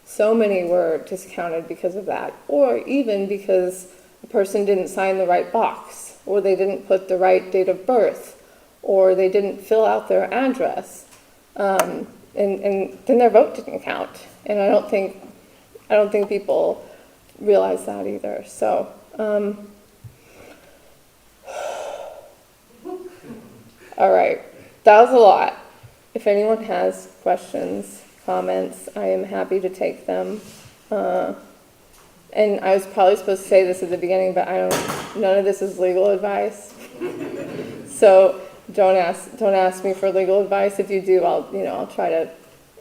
So many were discounted because of that, or even because the person didn't sign the right box, or they didn't put the right date of birth, or they didn't fill out their address, and then their vote didn't count. And I don't think people realize that either. So, all right, that was a lot. If anyone has questions, comments, I am happy to take them. And I was probably supposed to say this at the beginning, but none of this is legal advice. So don't ask me for legal advice. If you do, I'll try to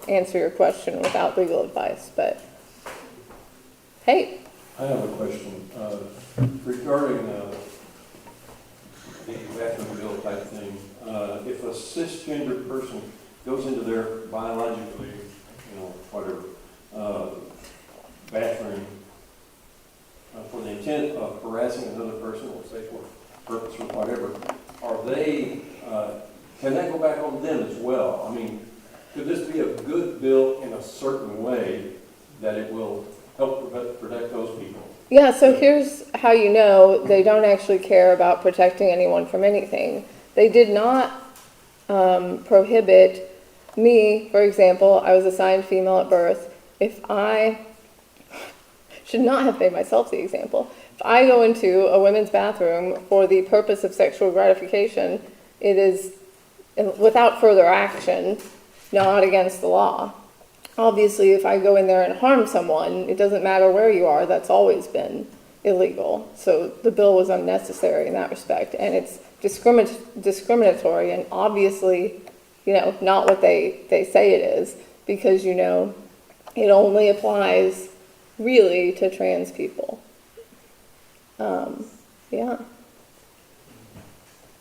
answer your question without legal advice. But hey, I have a question regarding the bathroom bill type thing. If a cisgender person goes into their biologically, bathroom for the intent of harassing another person, or sexual purpose or whatever, can that go back on them as well? I mean, could this be a good bill in a certain way that it will help protect those people? Yeah, so here's how you know they don't actually care about protecting anyone from anything. They did not prohibit me, for example. I was assigned female at birth. If I should not have made myself the example. If I go into a women's bathroom for the purpose of sexual gratification, it is, without further action, not against the law. Obviously, if I go in there and harm someone, it doesn't matter where you are, that's always been illegal. So the bill was unnecessary in that respect, and it's discriminatory and obviously, not what they say it is, because, it only applies really to trans people. Yeah.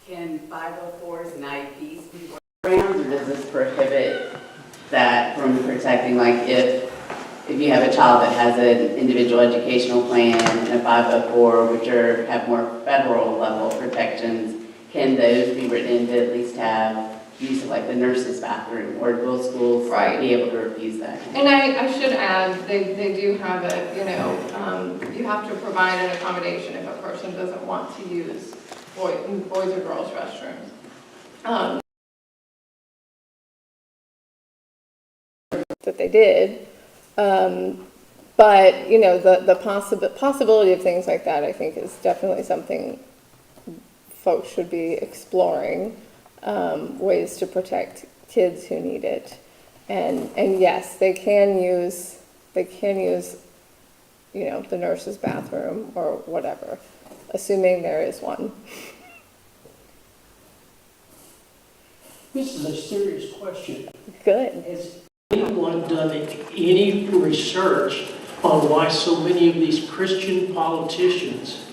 Can 504s and IEPs be worked around, or does this prohibit that from protecting, like if you have a child that has an individual educational plan and a 504, which have more federal level protections, can those be written in to at least have use of like the nurse's bathroom, or will schools be able to refuse that? And I should add, they do have you have to provide an accommodation if a person doesn't want to use boys or girls restrooms. That they did. But, the possibility of things like that, I think, is definitely something folks should be exploring. Ways to protect kids who need it, and yes, they can use the nurse's bathroom or whatever, assuming there is one. This is a serious question. Good. Has anyone done any research on why so many of these Christian politicians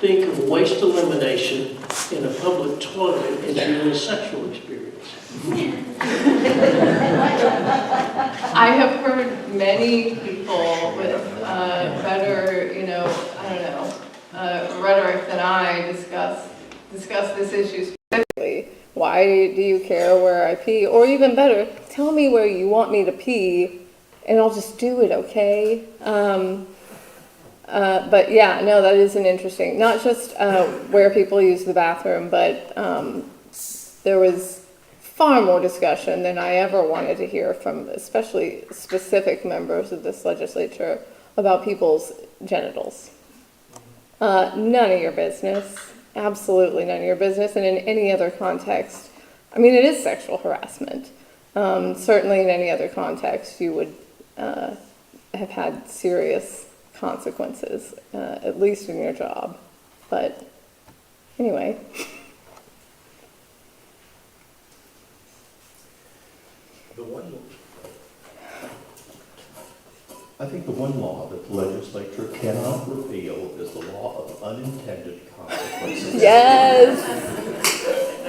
think of waste elimination in a public toilet as being a sexual experience? I have heard many people with better, rhetoric than I discuss this issue specifically. Why do you care where I pee? Or even better, tell me where you want me to pee, and I'll just do it, okay? But yeah, no, that is an interesting, not just where people use the bathroom, but there was far more discussion than I ever wanted to hear from especially specific members of this legislature about people's genitals. None of your business. Absolutely none of your business. And in any other context, I mean, it is sexual harassment. Certainly in any other context, you would have had serious consequences, at least in your job. But anyway. I think the one law that the legislature cannot repeal is the law of unintended consequences. Yes!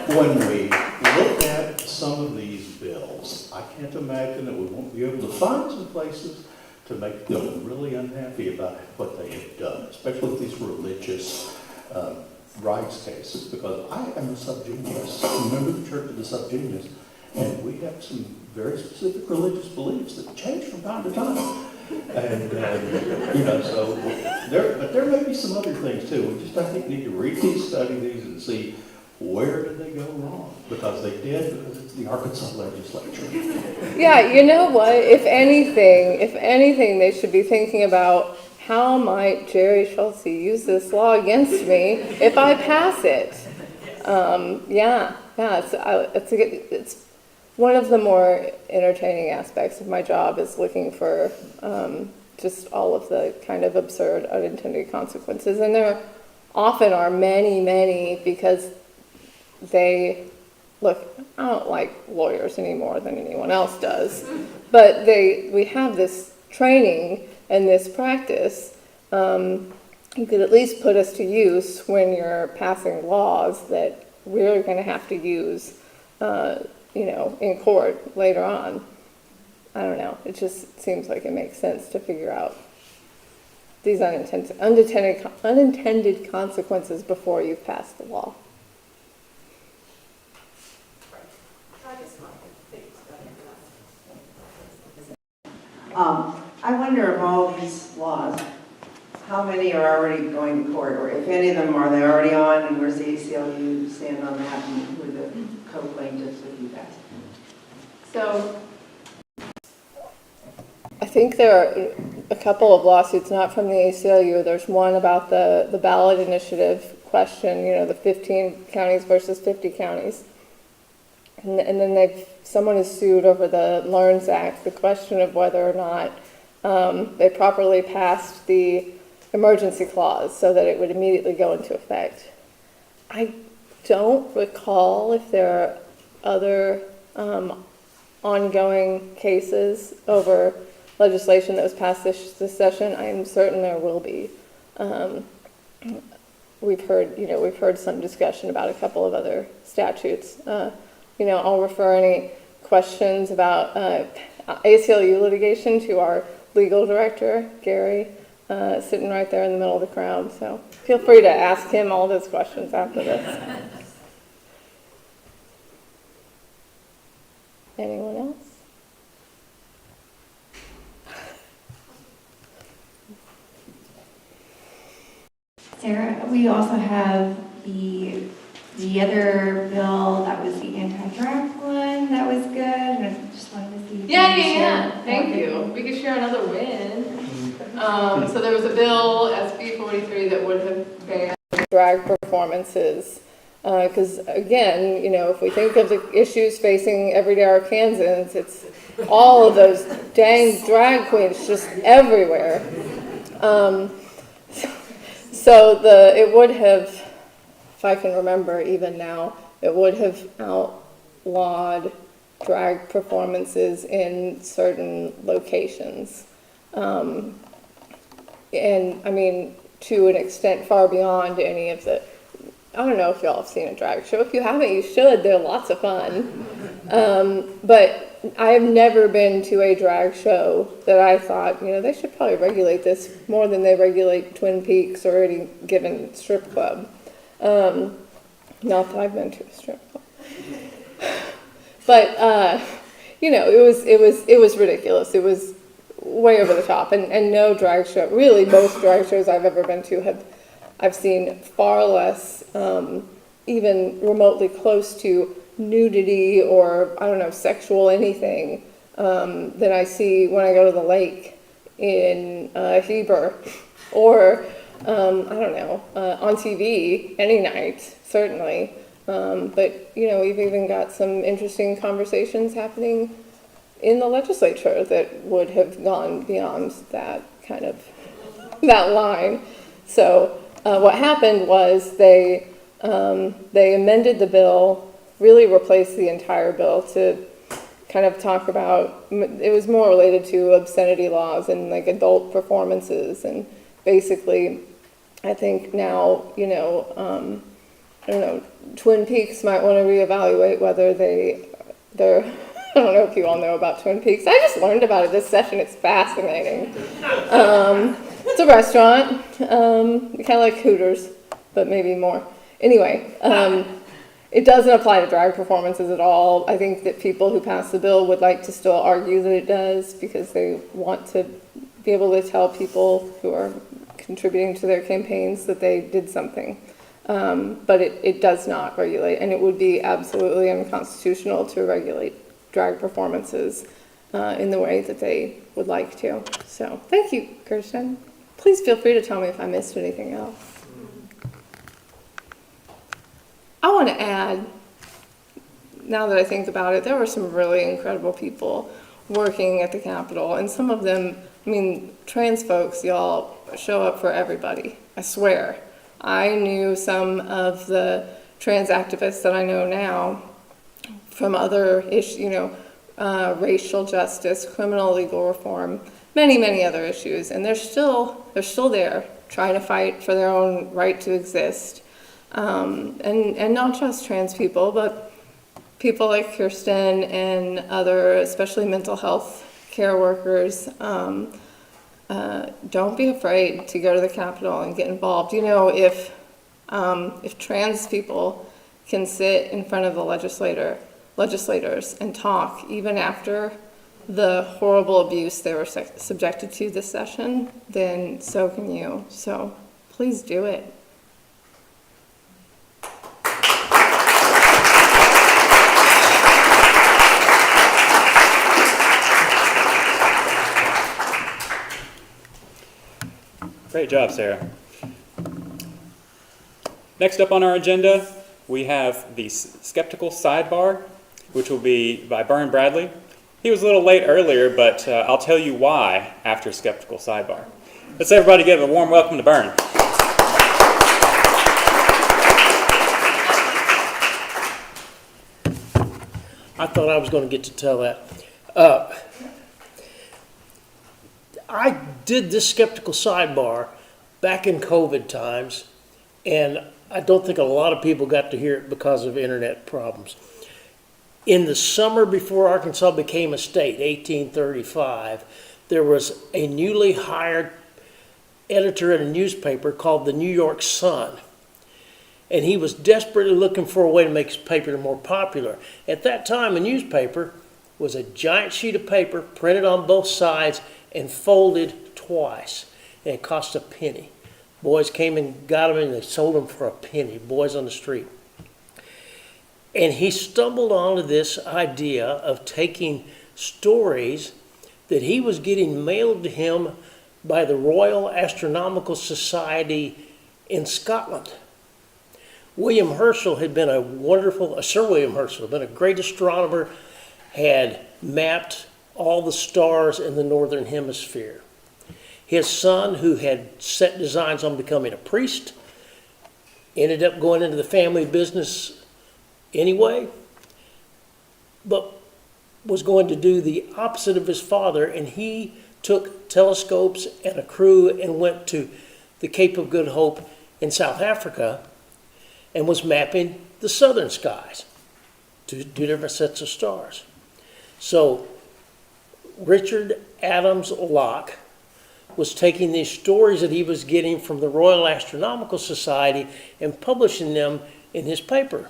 When we look at some of these bills, I can't imagine that we won't be able to find some places to make them really unhappy about what they have done, especially these religious rights cases, because I am a subgenius, a member of the Church of the Subgenius, and we have some very specific religious beliefs that change from time to time. And, so there may be some other things too. We just, I think, need to read these, study these, and see where did they go wrong? Because they did, because it's the Arkansas legislature. Yeah, you know what? If anything, they should be thinking about how might Jerry Schultz use this law against me if I pass it. It's one of the more entertaining aspects of my job is looking for just all of the kind of absurd unintended consequences. And there often are many, because I don't like lawyers any more than anyone else does, but we have this training and this practice. You could at least put us to use when you're passing laws that we're going to have to use in court later on. I don't know. It just seems like it makes sense to figure out these unintended consequences before you've passed the law. I wonder of all these laws, how many are already going to court, or if any of them are they already on, and where's the ACLU stand on that, and who are the co-plaintiffs with you guys? So I think there are a couple of lawsuits, not from the ACLU. There's one about the ballot initiative question, the 15 counties versus 50 counties. And then someone is sued over the LEARNS Act, the question of whether or not they properly passed the emergency clause so that it would immediately go into effect. I don't recall if there are other ongoing cases over legislation that was passed this session. I am certain there will be. We've heard some discussion about a couple of other statutes. I'll refer any questions about ACLU litigation to our legal director, Gary, sitting right there in the middle of the crowd. So feel free to ask him all those questions after this. Anyone else? Sarah, we also have the other bill that was the anti-drag one that was good, and I just wanted to see. Yeah. Thank you. We could share another win. So there was a bill, SB 43, that would have banned drag performances. Because again, if we think of the issues facing everyday Arkansans, it's all of those dang drag queens just everywhere. So it would have, if I can remember even now, it would have outlawed drag performances in certain locations. And I mean, to an extent far beyond any of the, I don't know if y'all have seen a drag show. If you haven't, you should. They're lots of fun. But I have never been to a drag show that I thought, they should probably regulate this more than they regulate Twin Peaks or any given strip club. Not that I've been to a strip club. But, it was ridiculous. It was way over the top. And no drag show, really most drag shows I've ever been to I've seen far less, even remotely close to nudity or, I don't know, sexual anything than I see when I go to the lake in Heber or I don't know, on TV any night, certainly. But, you know, we've even got some interesting conversations happening in the legislature that would have gone beyond that kind of, that line. So what happened was they amended the bill, really replaced the entire bill to kind of talk about, it was more related to obscenity laws and like adult performances, and basically I think now, you know, I don't know, Twin Peaks might want to reevaluate whether they're, I don't know if you all know about Twin Peaks. I just learned about it this session. It's fascinating. It's a restaurant, kind of like Hooters, but maybe more. Anyway, it doesn't apply to drag performances at all. I think that people who pass the bill would like to still argue that it does because they want to be able to tell people who are contributing to their campaigns that they did something. But it does not regulate, and it would be absolutely unconstitutional to regulate drag performances in the way that they would like to. So thank you, Kirsten. Please feel free to tell me if I missed anything else. I want to add, now that I think about it, there were some really incredible people working at the Capitol, and some of them, I mean, trans folks, y'all show up for everybody, I swear. I knew some of the trans activists that I know now from other issues, you know, racial justice, criminal legal reform, many, many other issues, and they're still there trying to fight for their own right to exist. And not just trans people, but people like Kirsten and other, especially mental health care workers. Don't be afraid to go to the Capitol and get involved. You know, if trans people can sit in front of the legislators and talk even after the horrible abuse they were subjected to this session, then so can you. So please do it. Great job, Sarah. Next up on our agenda, we have the Skeptical Sidebar, which will be by Byrne Bradley. He was a little late earlier, but I'll tell you why after Skeptical Sidebar. Let's everybody give a warm welcome to Byrne. I thought I was going to get to tell that. I did this Skeptical Sidebar back in COVID times, and I don't think a lot of people got to hear it because of internet problems. In the summer before Arkansas became a state, 1835, there was a newly hired editor at a newspaper called the New York Sun, and he was desperately looking for a way to make his paper more popular. At that time, a newspaper was a giant sheet of paper printed on both sides and folded twice, and it cost a penny. Boys came and got them, and they sold them for a penny, boys on the street. And he stumbled onto this idea of taking stories that he was getting mailed to him by the Royal Astronomical Society in Scotland. William Herschel had been Sir William Herschel had been a great astronomer, had mapped all the stars in the northern hemisphere. His son, who had set designs on becoming a priest, ended up going into the family business anyway, but was going to do the opposite of his father, and he took telescopes and a crew and went to the Cape of Good Hope in South Africa and was mapping the southern skies, two different sets of stars. So Richard Adams Locke was taking these stories that he was getting from the Royal Astronomical Society and publishing them in his paper.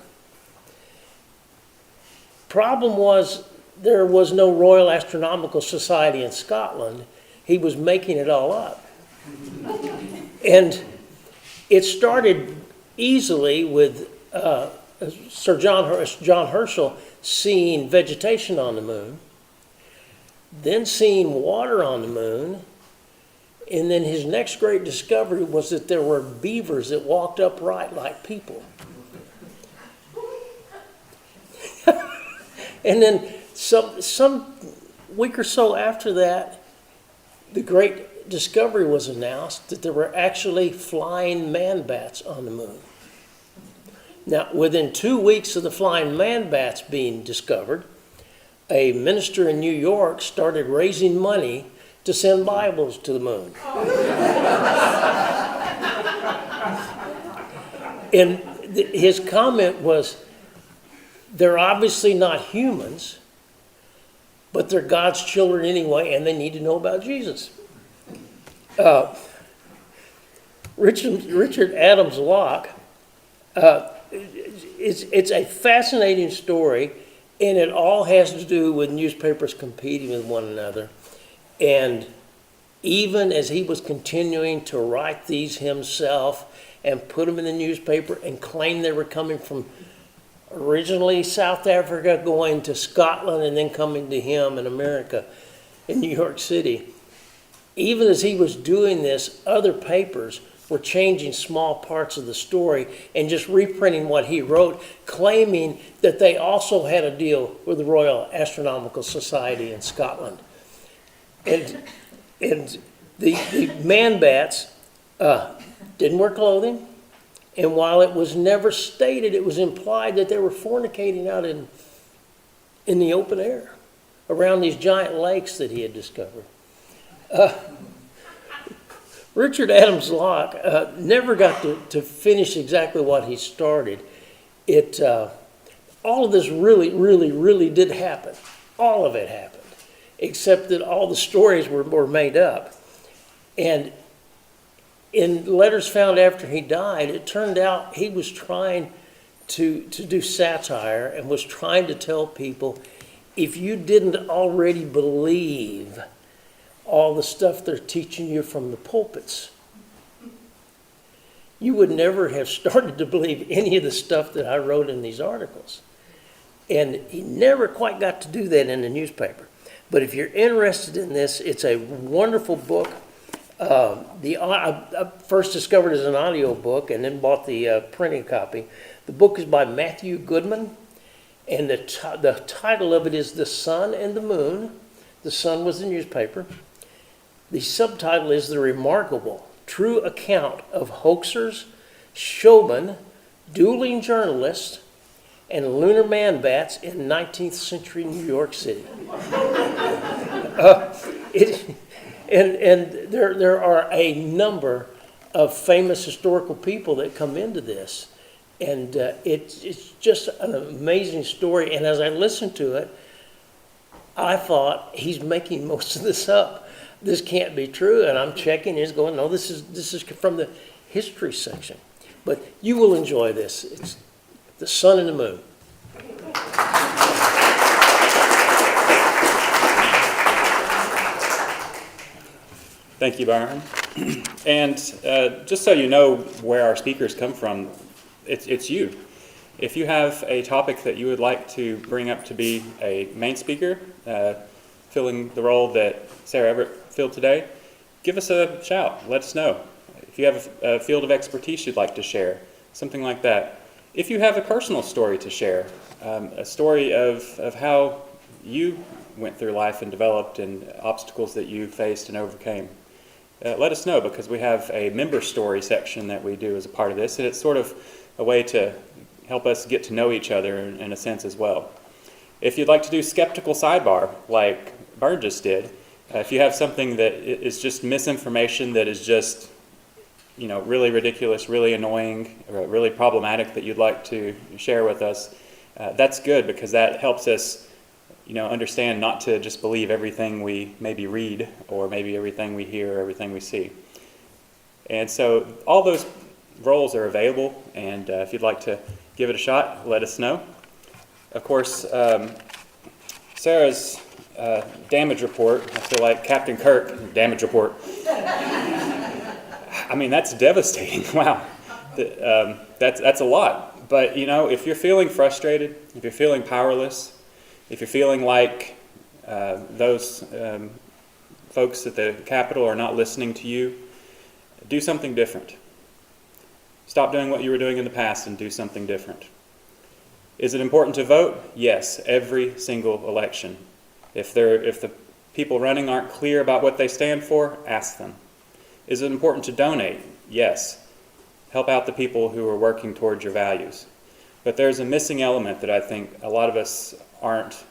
Problem was, there was no Royal Astronomical Society in Scotland. He was making it all up. And it started easily with Sir John Herschel seeing vegetation on the moon, then seeing water on the moon, And then his next great discovery was that there were beavers that walked upright like people. And then some week or so after that, the great discovery was announced that there were actually flying man-bats on the moon. Now, within 2 weeks of the flying man-bats being discovered, a minister in New York started raising money to send Bibles to the moon. And his comment was, they're obviously not humans, but they're God's children anyway, and they need to know about Jesus. Richard Adams Locke, it's a fascinating story, and it all has to do with newspapers competing with one another. And even as he was continuing to write these himself and put them in the newspaper and claim they were coming from originally South Africa, going to Scotland, and then coming to him in America, in New York City. Even as he was doing this, other papers were changing small parts of the story and just reprinting what he wrote, claiming that they also had a deal with the Royal Astronomical Society in Scotland. And the man-bats didn't wear clothing. And while it was never stated, it was implied that they were fornicating out in the open air around these giant lakes that he had discovered. Richard Adams Locke never got to finish exactly what he started. All of this really did happen. All of it happened, except that all the stories were made up. And in letters found after he died, it turned out he was trying to do satire and was trying to tell people, if you didn't already believe all the stuff they're teaching you from the pulpits, you would never have started to believe any of the stuff that I wrote in these articles. And he never quite got to do that in the newspaper. But if you're interested in this, it's a wonderful book. I first discovered it as an audio book and then bought the printing copy. The book is by Matthew Goodman, and the title of it is The Sun and the Moon. The Sun was the newspaper. The subtitle is The Remarkable True Account of Hoaxers, Showmen, Dueling Journalists, and Lunar Man-Bats in 19th century New York City. And there are a number of famous historical people that come into this. And it's just an amazing story. And as I listened to it, I thought, he's making most of this up. This can't be true. And I'm checking, he's going, no, this is from the history section. But you will enjoy this. It's The Sun and the Moon. Thank you, Byron. And just so you know where our speakers come from, it's you. If you have a topic that you would like to bring up to be a main speaker, filling the role that Sarah Everett filled today, give us a shout. Let us know. If you have a field of expertise you'd like to share, something like that. If you have a personal story to share, a story of how you went through life and developed and obstacles that you faced and overcame, let us know, because we have a member story section that we do as a part of this, and it's sort of a way to help us get to know each other in a sense as well. If you'd like to do skeptical sidebar, like Byrne just did, if you have something that is just misinformation that is just, really ridiculous, really annoying, or really problematic that you'd like to share with us, that's good, because that helps us understand not to just believe everything we maybe read, or maybe everything we hear, or everything we see. And so all those roles are available, and if you'd like to give it a shot, let us know. Of course, Sarah's damage report, I feel like Captain Kirk, damage report. I mean, that's devastating. Wow. That's a lot. But, if you're feeling frustrated, if you're feeling powerless, if you're feeling like those folks at the Capitol are not listening to you, do something different. Stop doing what you were doing in the past and do something different. Is it important to vote? Yes, every single election. If the people running aren't clear about what they stand for, ask them. Is it important to donate? Yes. Help out the people who are working towards your values. But there's a missing element that I think a lot of us aren't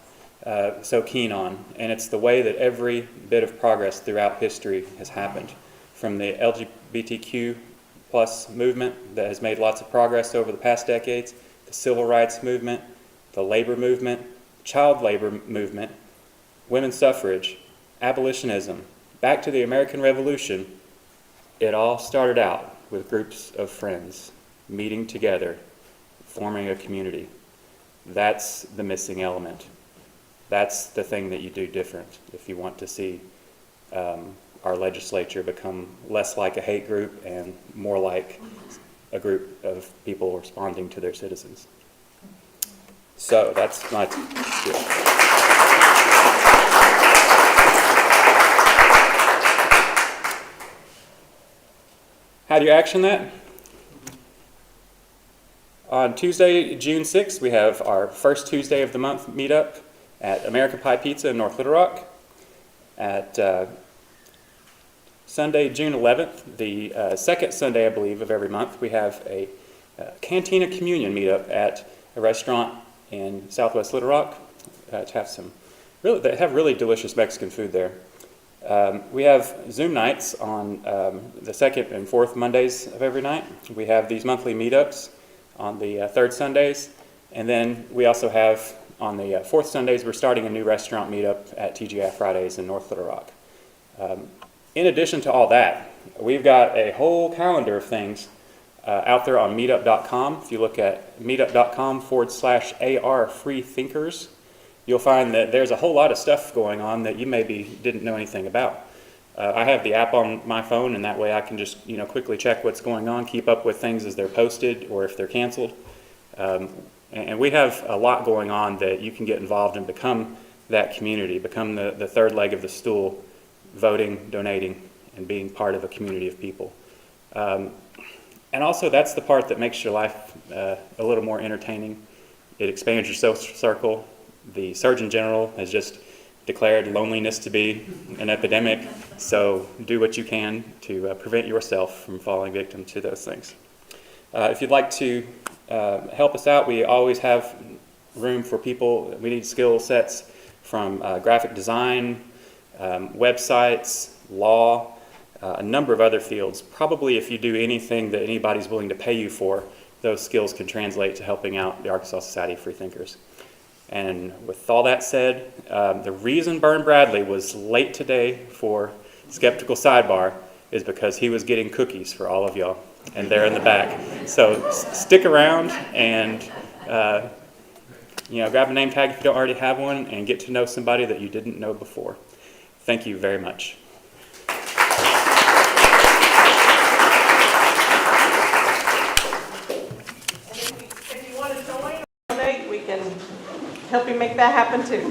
so keen on, and it's the way that every bit of progress throughout history has happened. From the LGBTQ plus movement that has made lots of progress over the past decades, the civil rights movement, the labor movement, child labor movement, women's suffrage, abolitionism, back to the American Revolution. It all started out with groups of friends meeting together, forming a community. That's the missing element. That's the thing that you do different if you want to see our legislature become less like a hate group and more like a group of people responding to their citizens. So that's my spiel. How do you action that? On Tuesday, June 6th, we have our first Tuesday of the month meetup at American Pie Pizza in North Little Rock. At Sunday, June 11th, the second Sunday, I believe, of every month, we have a Cantina Communion meetup at a restaurant in Southwest Little Rock to have they have really delicious Mexican food there. We have Zoom nights on the second and fourth Mondays of every night. We have these monthly meetups on the third Sundays, and then we also have on the fourth Sundays, we're starting a new restaurant meetup at TGI Fridays in North Little Rock. In addition to all that, we've got a whole calendar of things out there on meetup.com. If you look at meetup.com/AR Free Thinkers, you'll find that there's a whole lot of stuff going on that you maybe didn't know anything about. I have the app on my phone, and that way I can just quickly check what's going on, keep up with things as they're posted or if they're canceled. And we have a lot going on that you can get involved and become that community, become the third leg of the stool, voting, donating, and being part of a community of people. And also that's the part that makes your life a little more entertaining. It expands your social circle. The Surgeon General has just declared loneliness to be an epidemic, so do what you can to prevent yourself from falling victim to those things. If you'd like to help us out, we always have room for people. We need skill sets from graphic design, websites, law, a number of other fields. Probably if you do anything that anybody's willing to pay you for, those skills can translate to helping out the Arkansas Society of Freethinkers. And with all that said, the reason Bern Bradley was late today for Skeptical Sidebar is because he was getting cookies for all of y'all, and they're in the back. So stick around and grab a name tag if you don't already have one, and get to know somebody that you didn't know before. Thank you very much. If you want to join or donate, we can help you make that happen too.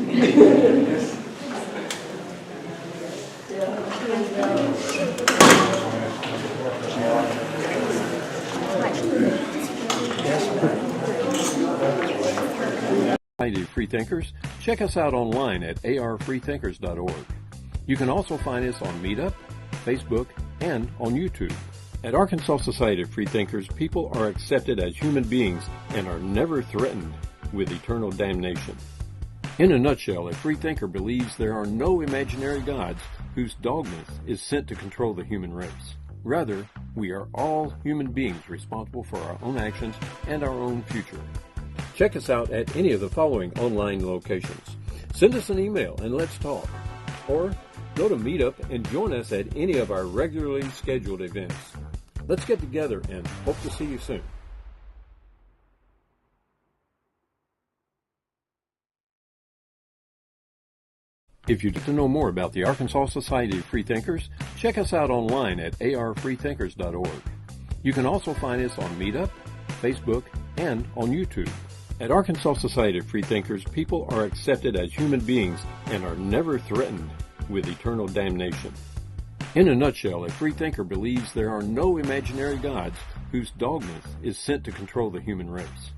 Society of Freethinkers, check us out online at arfreethinkers.org. You can also find us on Meetup, Facebook, and on YouTube. At Arkansas Society of Freethinkers, people are accepted as human beings and are never threatened with eternal damnation. In a nutshell, a freethinker believes there are no imaginary gods whose dogma is sent to control the human race. Rather, we are all human beings responsible for our own actions and our own future. Check us out at any of the following online locations. Send us an email and let's talk. Or go to Meetup and join us at any of our regularly scheduled events. Let's get together and hope to see you soon. If you'd like to know more about the Arkansas Society of Freethinkers, check us out online at arfreethinkers.org. You can also find us on Meetup, Facebook, and on YouTube. At Arkansas Society of Freethinkers, people are accepted as human beings and are never threatened with eternal damnation. In a nutshell, a freethinker believes there are no imaginary gods whose dogma is sent to control the human race.